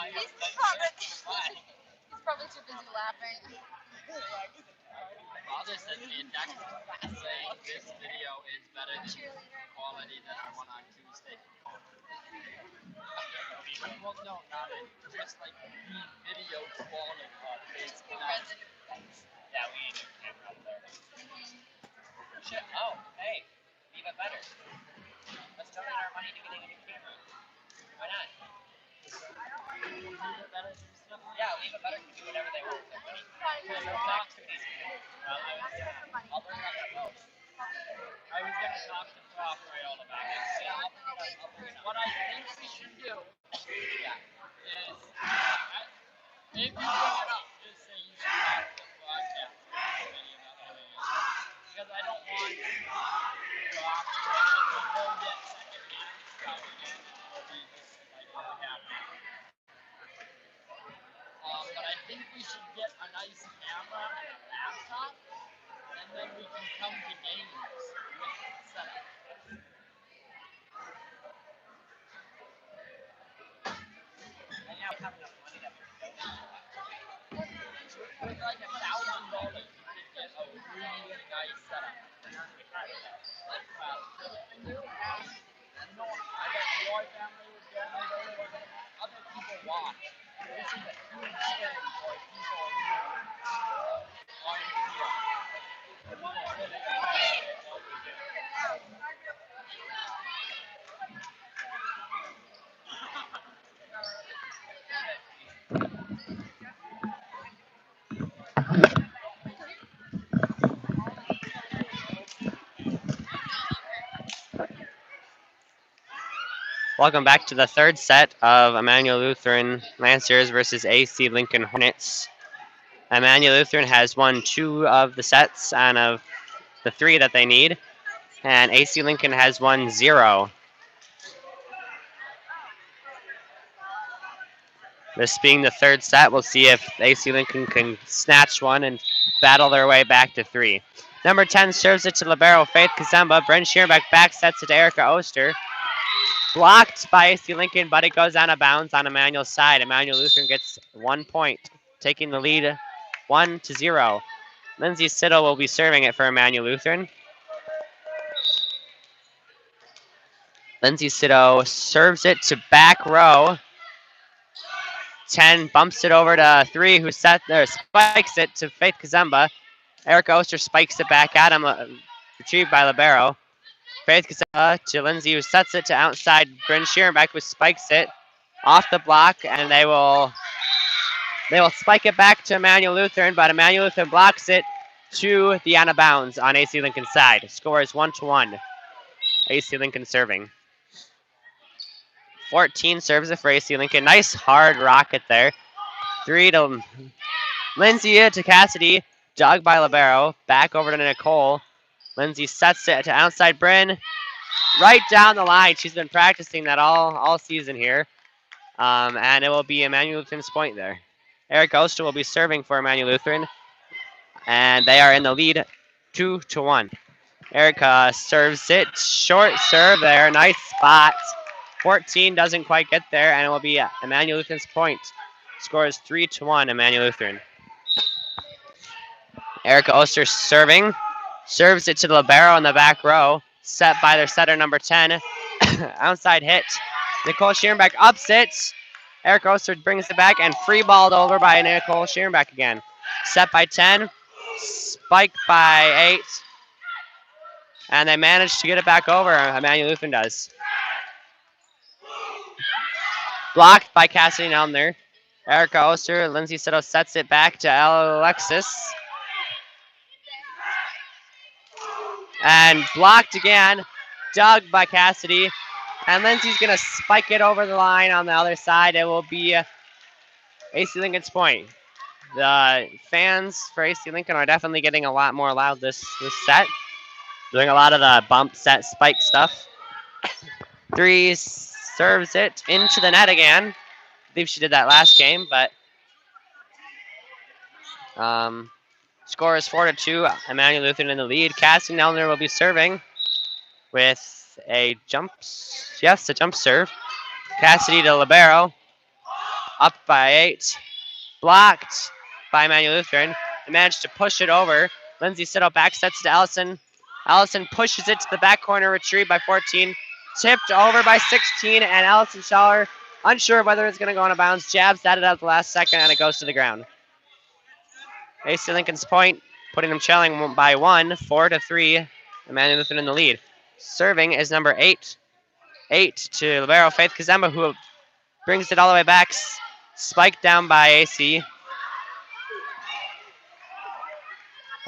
He's probably too busy laughing. Father sent me a text saying this video is better than quality than our one on Tuesday. Well, no, not it. Just like video quality. Yeah, we need a camera up there. Shit. Oh, hey, even better. Let's donate our money to getting a new camera. Why not? Yeah, leave it better to do whatever they want with their money. Talk to me. I'll bring up that note. I was going to talk to Prof. Rayola about it. Yeah, I'll bring it up. What I think we should do, yeah, is if you bring it up, just say you should talk to the broadcast committee about having it. Because I don't want Prof. to go get second-hand stuff again. It'll be just like what we have now. But I think we should get a nice camera and a laptop, and then we can come to games with the setup. And now we have enough money that we can go to. With like $1,000, you could get a really nice setup. Well, no, I bet your family would go there, other people watch. This is a huge thing for people who aren't here. People really appreciate what we do. Welcome back to the third set of Emmanuel Lutheran Lancers versus AC Lincoln Hornets. Emmanuel Lutheran has won 2 of the sets and of the 3 that they need, and AC Lincoln has won 0. This being the third set, we'll see if AC Lincoln can snatch one and battle their way back to 3. Number 10 serves it to libero Faith Kazemba. Bryn Schierenbeck back sets it to Erica Oster. Blocked by AC Lincoln, but it goes out of bounds on Emmanuel's side. Emmanuel Lutheran gets 1 point, taking the lead 1-0. Lindsay Siddle will be serving it for Emmanuel Lutheran. Lindsay Siddle serves it to back row. 10 bumps it over to 3, who spikes it to Faith Kazemba. Erica Oster spikes it back at him, retrieved by libero. Faith Kazemba to Lindsay, who sets it to outside Bryn Schierenbeck, who spikes it off the block, and they will spike it back to Emmanuel Lutheran, but Emmanuel Lutheran blocks it to the out of bounds on AC Lincoln's side. Score is 1-1. AC Lincoln serving. 14 serves it for AC Lincoln. Nice hard rocket there. 3 to Lindsay to Cassidy. Dug by libero. Back over to Nicole. Lindsay sets it to outside Bryn. Right down the line. She's been practicing that all season here. And it will be Emmanuel Lutheran's point there. Eric Oster will be serving for Emmanuel Lutheran. And they are in the lead 2-1. Erica serves it. Short serve there. Nice spot. 14 doesn't quite get there, and it will be Emmanuel Lutheran's point. Score is 3-1, Emmanuel Lutheran. Erica Oster serving. Serves it to the libero in the back row. set by their setter number 10. Outside hit. Nicole Schierenbeck ups it. Erica Oster brings it back and free balled over by Nicole Schierenbeck again. Set by 10. Spike by 8. And they managed to get it back over. Emmanuel Lutheran does. Blocked by Cassidy Nelner. Erica Oster, Lindsay Sito sets it back to Alexis. And blocked again. Dug by Cassidy. And Lindsay's going to spike it over the line on the other side. It will be AC Lincoln's point. The fans for AC Lincoln are definitely getting a lot more loud this set. Doing a lot of the bump set spike stuff. 3 serves it into the net again. I believe she did that last game, but score is 4-2. Emmanuel Lutheran in the lead. Cassie Nelner will be serving with a jump. Yes, a jump serve. Cassidy to libero. Up by 8. Blocked by Emmanuel Lutheran. They managed to push it over. Lindsay Sito back sets to Allison. Allison pushes it to the back corner, retrieved by 14. Tipped over by 16, and Allison Schaller, unsure whether it's going to go on a bounce, jabs at it at the last second, and it goes to the ground. AC Lincoln's point, putting them trailing by 1, 4-3. Emmanuel Lutheran in the lead. Serving is number 8. 8 to libero Faith Kazemba, who brings it all the way back. Spiked down by AC.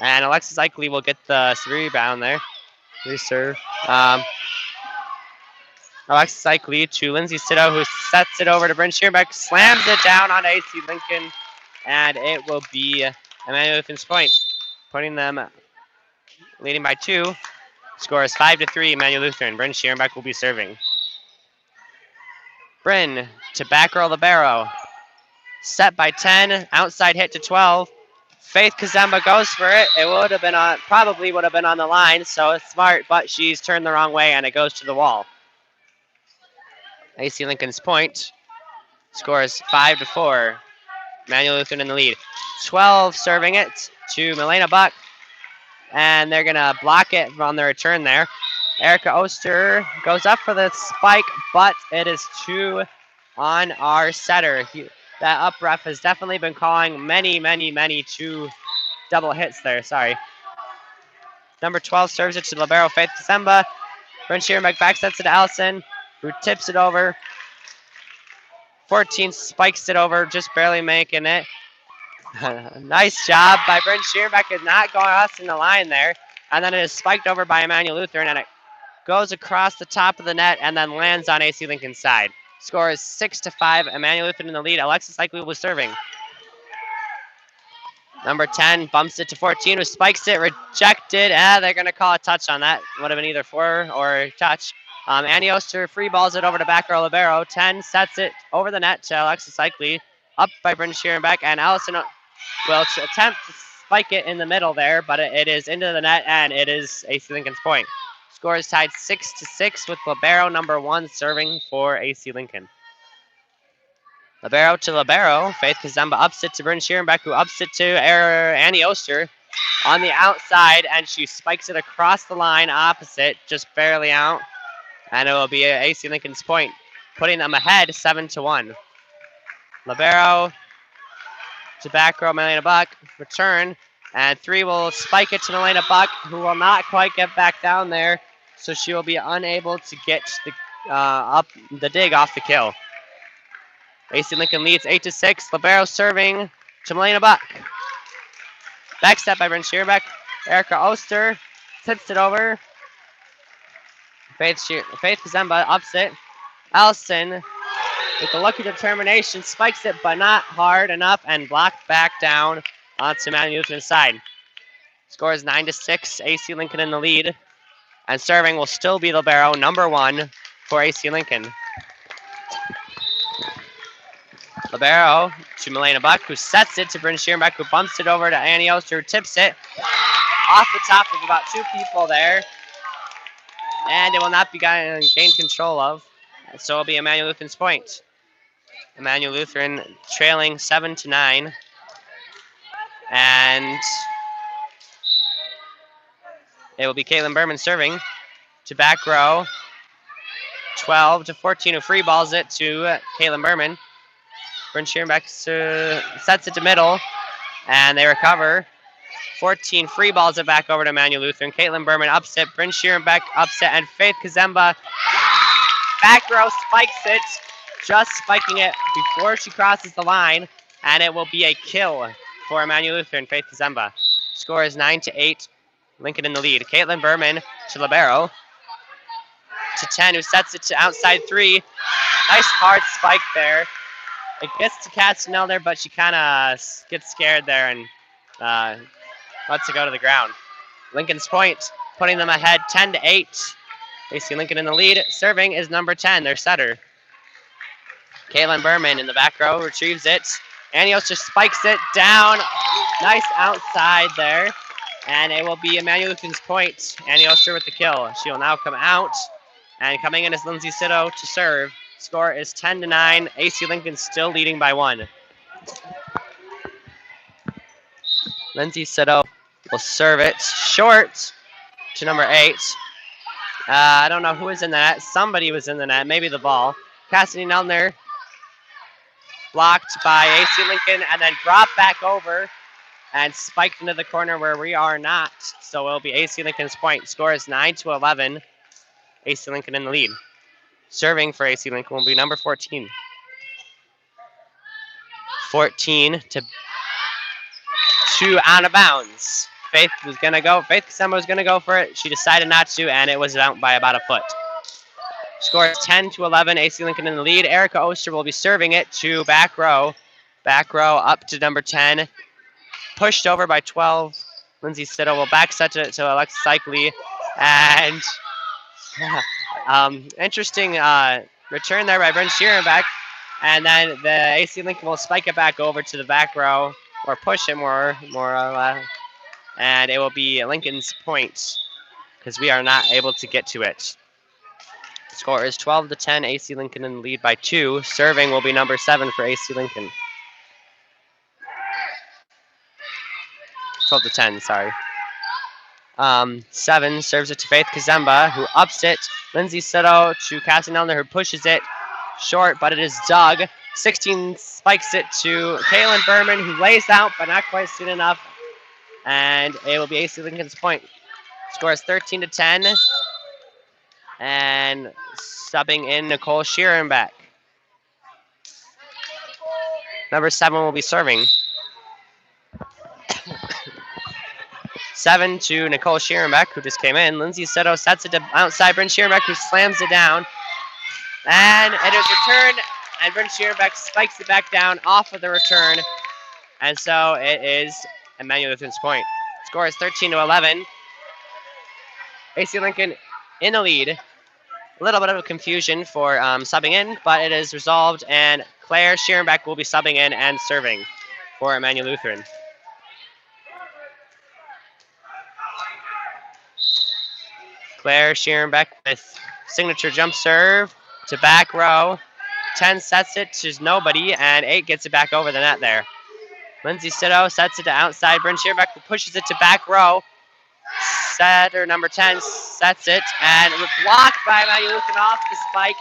And Alexis Eichley will get the rebound there. Reserve. Alexis Eichley to Lindsay Sito, who sets it over to Bryn Schierbeck, slams it down on AC Lincoln, and it will be Emmanuel Lutheran's point, putting them leading by 2. Score is 5-3, Emmanuel Lutheran. Bryn Schierbeck will be serving. Bryn to back row libero. Set by 10, outside hit to 12. Faith Kazemba goes for it. It would have been on, probably would have been on the line, so it's smart, but she's turned the wrong way and it goes to the wall. AC Lincoln's point. Score is 5-4. Emmanuel Lutheran in the lead. 12 serving it to Milena Buck, and they're gonna block it on the return there. Erica Oster goes up for the spike, but it is 2 on our setter. That up ref has definitely been calling many 2 double hits there. Sorry. Number 12 serves it to libero Faith Kazemba. Bryn Schierbeck back sets it to Allison, who tips it over. 14 spikes it over, just barely making it. Nice job by Bryn Schierbeck, is not going us in the line there. And then it is spiked over by Emmanuel Lutheran, and it goes across the top of the net and then lands on AC Lincoln's side. Score is 6-5. Emmanuel Lutheran in the lead. Alexis Eichley was serving. Number 10 bumps it to 14, who spikes it, rejected. They're going to call a touch on that. Would have been either 4 or touch. Annie Oster free balls it over to back row libero. 10 sets it over the net to Alexis Eichley. Up by Bryn Schierenbeck, and Allison will attempt to spike it in the middle there, but it is into the net, and it is AC Lincoln's point. Score is tied 6-6 with libero number 1 serving for AC Lincoln. Libero to libero. Faith Kazemba ups it to Bryn Schierenbeck, who ups it to Annie Oster on the outside, and she spikes it across the line opposite, just barely out. And it will be AC Lincoln's point, putting them ahead 7-1. Libero to back row Milena Buck. Return, and 3 will spike it to Milena Buck, who will not quite get back down there, so she will be unable to get the up the dig off the kill. AC Lincoln leads 8-6. Libero serving to Milena Buck. Back step by Bryn Schierbeck. Erica Oster tips it over. Faith Kazemba ups it. Allison, with the lucky determination, spikes it, but not hard enough, and blocked back down onto Emmanuel Lutheran's side. Score is 9-6. AC Lincoln in the lead. And serving will still be libero number 1 for AC Lincoln. Libero to Milena Buck, who sets it to Bryn Schierenbeck, who bumps it over to Annie Oster, who tips it off the top of about 2 people there. And it will not be gained control of. So it will be Emmanuel Lutheran's point. Emmanuel Lutheran trailing 7-9. And it will be Caitlin Berman serving to back row. 12 to 14, who free balls it to Caitlin Berman. Bryn Schierenbeck sets it to middle, and they recover. 14 free balls it back over to Emmanuel Lutheran. Caitlin Berman upset, Bryn Schierenbeck upset, and Faith Kazemba back row spikes it, just spiking it before she crosses the line, and it will be a kill for Emmanuel Lutheran, Faith Kazemba. Score is 9-8, Lincoln in the lead. Caitlin Berman to libero, to 10, who sets it to outside 3. Nice hard spike there. It gets to Castanelder, but she kind of gets scared there and lets it go to the ground. Lincoln's point, putting them ahead 10-8. AC Lincoln in the lead. Serving is number 10, their setter. Caitlin Berman in the back row retrieves it. Anios just spikes it down. Nice outside there. And it will be Emmanuel Lutheran's point. Anios with the kill. She will now come out. And coming in is Lindsay Sitto to serve. Score is 10-9. AC Lincoln still leading by 1. Lindsay Sitto will serve it short to number 8. I don't know who was in the net. Somebody was in the net. Maybe the ball. Cassidy Nelner blocked by AC Lincoln and then brought back over and spiked into the corner where we are not. So it will be AC Lincoln's point. Score is 9-11. AC Lincoln in the lead. Serving for AC Lincoln will be number 14. 14 to 2 out of bounds. Faith Kazemba was gonna go for it. She decided not to, and it was out by about a foot. Score is 10-11. AC Lincoln in the lead. Erica Oster will be serving it to back row. Back row up to number 10. Pushed over by 12. Lindsay Sitto will back set it to Alexis Cycli. And interesting return there by Bryn Schierenbeck. And then the AC Lincoln will spike it back over to the back row, or push it more or less. And it will be Lincoln's point because we are not able to get to it. Score is 12-10. AC Lincoln in the lead by 2. Serving will be number 7 for AC Lincoln. 12-10, sorry. 7 serves it to Faith Kazemba, who ups it. Lindsay Sitto to Cassie Nelner, who pushes it short, but it is dug. 16 spikes it to Kaylin Berman, who lays out, but not quite soon enough. And it will be AC Lincoln's point. Score is 13-10. And subbing in Nicole Schierenbeck. Number 7 will be serving. 7 to Nicole Schierenbeck, who just came in. Lindsay Sitto sets it to outside Bryn Schierenbeck, who slams it down. And it is returned, and Bryn Schierenbeck spikes it back down off of the return. And so it is Emmanuel Lutheran's point. Score is 13-11. AC Lincoln in the lead. A little bit of a confusion for subbing in, but it is resolved, and Claire Schierenbeck will be subbing in and serving for Emmanuel Lutheran. Claire Schierenbeck with signature jump serve to back row. 10 sets it to nobody, and 8 gets it back over the net there. Lindsay Sitto sets it to outside. Bryn Schierenbeck pushes it to back row. Setter number 10 sets it, and it was blocked by Emmanuel Lutheran off the spike,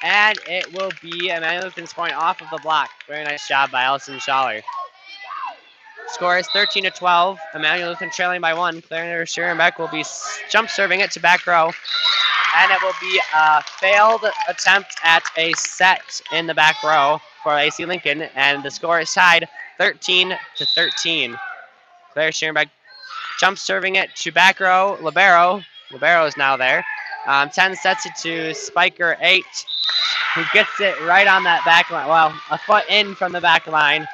and it will be Emmanuel Lutheran's point off of the block. Very nice job by Allison Schaller. Score is 13-12. Emmanuel Lutheran trailing by 1. Claire Schierenbeck will be jump serving it to back row, and it will be a failed attempt at a set in the back row for AC Lincoln, and the score is tied 13-13. Claire Schierenbeck jump serving it to back row. Libero is now there. 10 sets it to Spiker 8, who gets it right on that back line. Well, a foot in from the back line,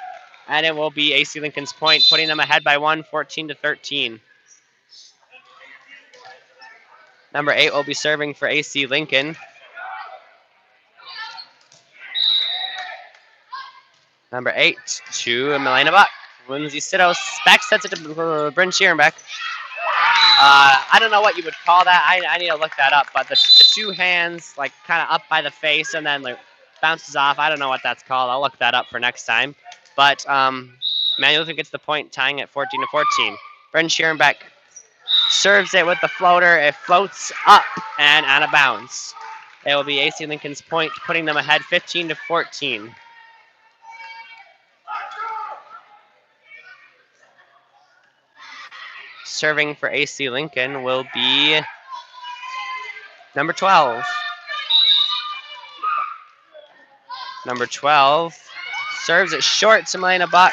and it will be AC Lincoln's point, putting them ahead by 1, 14-13. Number 8 will be serving for AC Lincoln. Number 8 to Milena Buck. Lindsay Sitto back sets it to Bryn Schierenbeck. I don't know what you would call that. I need to look that up. But the two hands, like, kind of up by the face and then like bounces off. I don't know what that's called. I'll look that up for next time. But Emmanuel Lutheran gets the point, tying at 14-14. Bryn Schierenbeck serves it with the floater. It floats up and out of bounds. It will be AC Lincoln's point, putting them ahead 15-14. Serving for AC Lincoln will be number 12. Number 12 serves it short to Milena Buck.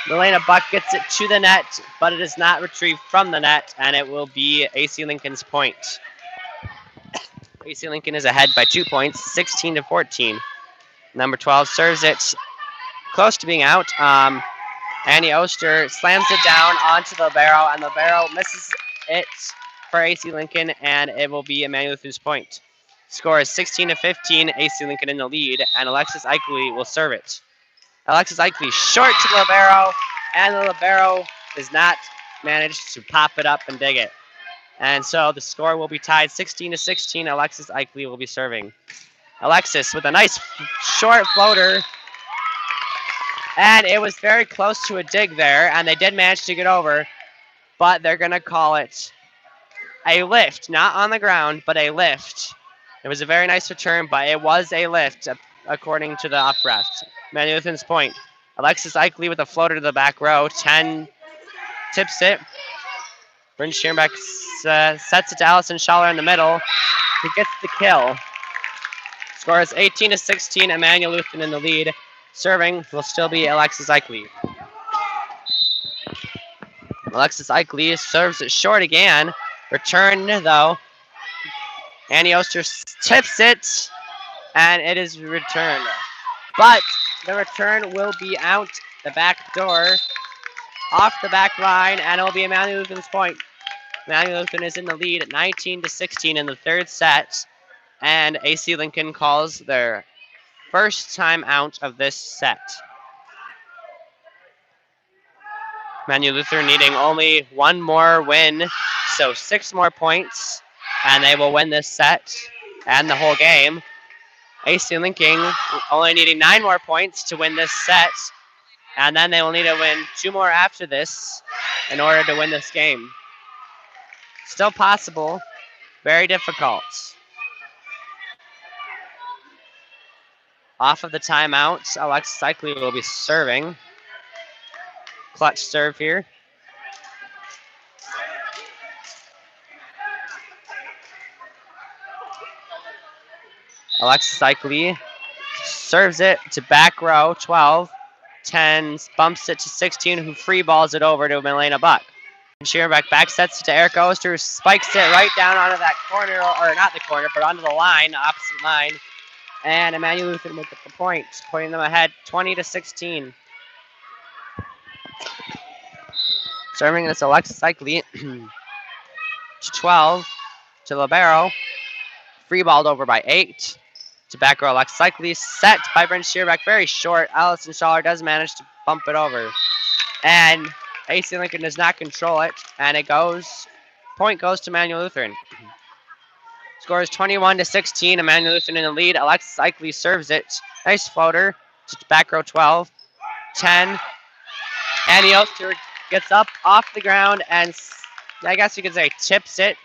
Milena Buck gets it to the net, but it is not retrieved from the net, and it will be AC Lincoln's point. AC Lincoln is ahead by 2 points, 16-14. Number 12 serves it close to being out. Annie Oster slams it down onto the libero, and the libero misses it for AC Lincoln, and it will be Emmanuel Lutheran's point. Score is 16-15, AC Lincoln in the lead, and Alexis Eichley will serve it. Alexis Eichley short to the libero, and the libero does not manage to pop it up and dig it. And so the score will be tied 16-16. Alexis Eichley will be serving. Alexis with a nice short floater. And it was very close to a dig there, and they did manage to get over, but they're going to call it a lift, not on the ground, but a lift. It was a very nice return, but it was a lift, according to the up ref. Emmanuel Lutheran's point. Alexis Eichley with a floater to the back row. 10 tips it. Bryn Schierenbeck sets it to Allison Schaller in the middle. He gets the kill. Score is 18-16. Emmanuel Lutheran in the lead. Serving will still be Alexis Eichley. Alexis Eichley serves it short again. Return, though. Annie Oster tips it, and it is returned. But the return will be out the back door, off the back line, and it will be Emmanuel Lutheran's point. Emmanuel Lutheran is in the lead at 19-16 in the third set, and AC Lincoln calls their first time out of this set. Emmanuel Lutheran needing only one more win, so 6 more points, and they will win this set and the whole game. AC Lincoln only needing 9 more points to win this set, and then they will need to win 2 more after this in order to win this game. Still possible, very difficult. Off of the timeout, Alexis Eichley will be serving. Clutch serve here. Alexis Eichley serves it to back row, 12. 10 bumps it to 16, who free balls it over to Milena Buck. And Schierenbeck back sets it to Erica Oster, who spikes it right down onto that corner, or not the corner, but onto the line, opposite line. And Emmanuel Lutheran with the point, putting them ahead 20-16. Serving this Alexis Eichley to 12 to libero. Free balled over by 8 to back row. Alexis Eichley set by Bryn Schierenbeck, very short. Allison Schaller does manage to bump it over. And AC Lincoln does not control it, and point goes to Emmanuel Lutheran. Score is 21-16. Emmanuel Lutheran in the lead. Alexis Eichley serves it. Nice floater to back row 12. 10. Annie Oster gets up off the ground and, I guess you could say, tips it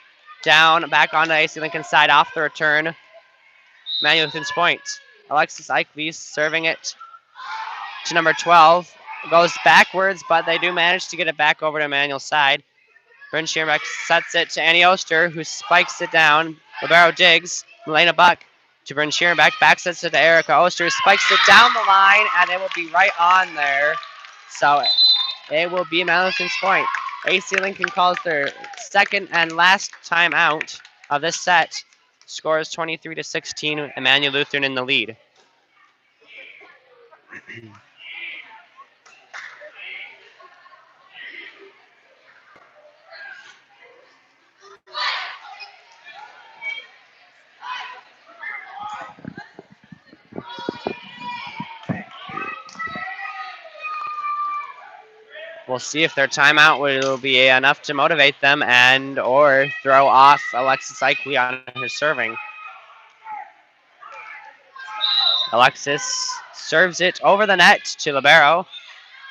down back onto AC Lincoln's side off the return. Emmanuel Lutheran's point. Alexis Eichley serving it to number 12. Goes backwards, but they do manage to get it back over to Emmanuel's side. Bryn Schierenbeck sets it to Annie Oster, who spikes it down. Libero digs. Milena Buck to Bryn Schierenbeck. Back sets it to Erica Oster, spikes it down the line, and it will be right on there. So it will be Emmanuel Lutheran's point. AC Lincoln calls their second and last time out of this set. Score is 23-16. Emmanuel Lutheran in the lead. We'll see if their timeout will be enough to motivate them and or throw off Alexis Eichley on her serving. Alexis serves it over the net to libero.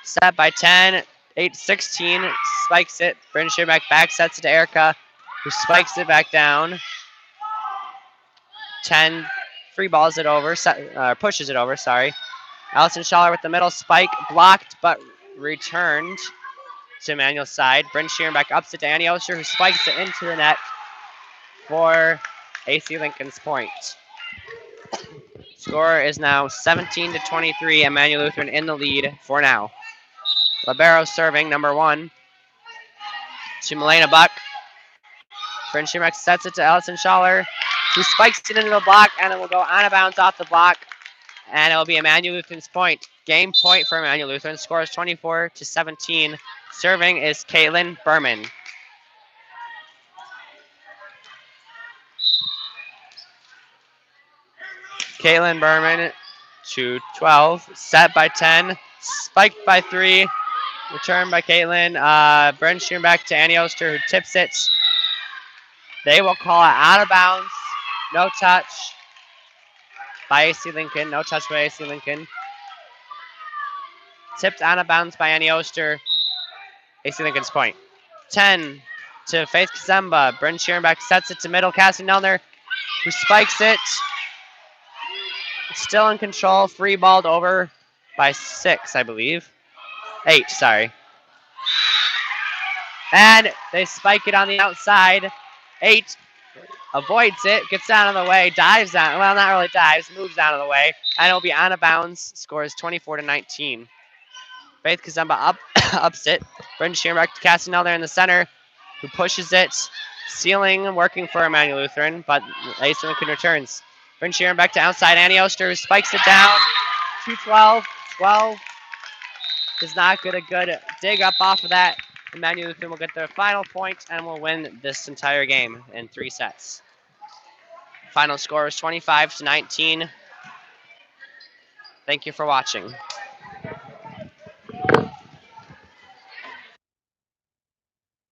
Set by 10. 8-16, spikes it. Bryn Shearback back sets it to Erica, who spikes it back down. 10, free balls it over, pushes it over, sorry. Allison Schaller with the middle spike, blocked but returned to Emmanuel's side. Bryn Shearback ups it to Annie Oster, who spikes it into the net for AC Lincoln's point. Score is now 17-23. Emmanuel Lutheran in the lead for now. Libero serving, number 1, to Milena Buck. Bryn Shearback sets it to Allison Schaller, who spikes it into the block, and it will go out of bounds off the block, and it will be Emmanuel Lutheran's point. Game point for Emmanuel Lutheran. Score is 24-17. Serving is Caitlin Berman. Caitlin Berman to 12, set by 10, spiked by 3, returned by Caitlin. Bryn Shearback to Annie Oster, who tips it. They will call it out of bounds. No touch by AC Lincoln. No touch by AC Lincoln. Tipped out of bounds by Annie Oster. AC Lincoln's point. 10 to Faith Kazemba. Bryn Shearback sets it to middle. Cassie Nelner, who spikes it. Still in control. Free balled over by 6, I believe. 8, sorry. And they spike it on the outside. 8 avoids it, gets out of the way, dives out. Well, not really dives, moves out of the way. And it'll be out of bounds. Scores 24-19. Faith Kazemba ups it. Bryn Shearback to Cassie Nelner in the center, who pushes it. Ceiling working for Emmanuel Lutheran, but AC Lincoln returns. Bryn Shearback to outside Annie Oster, who spikes it down. 2-12. 12 does not get a good dig up off of that. Emmanuel Lutheran will get their final point and will win this entire game in 3 sets. Final score is 25-19. Thank you for watching.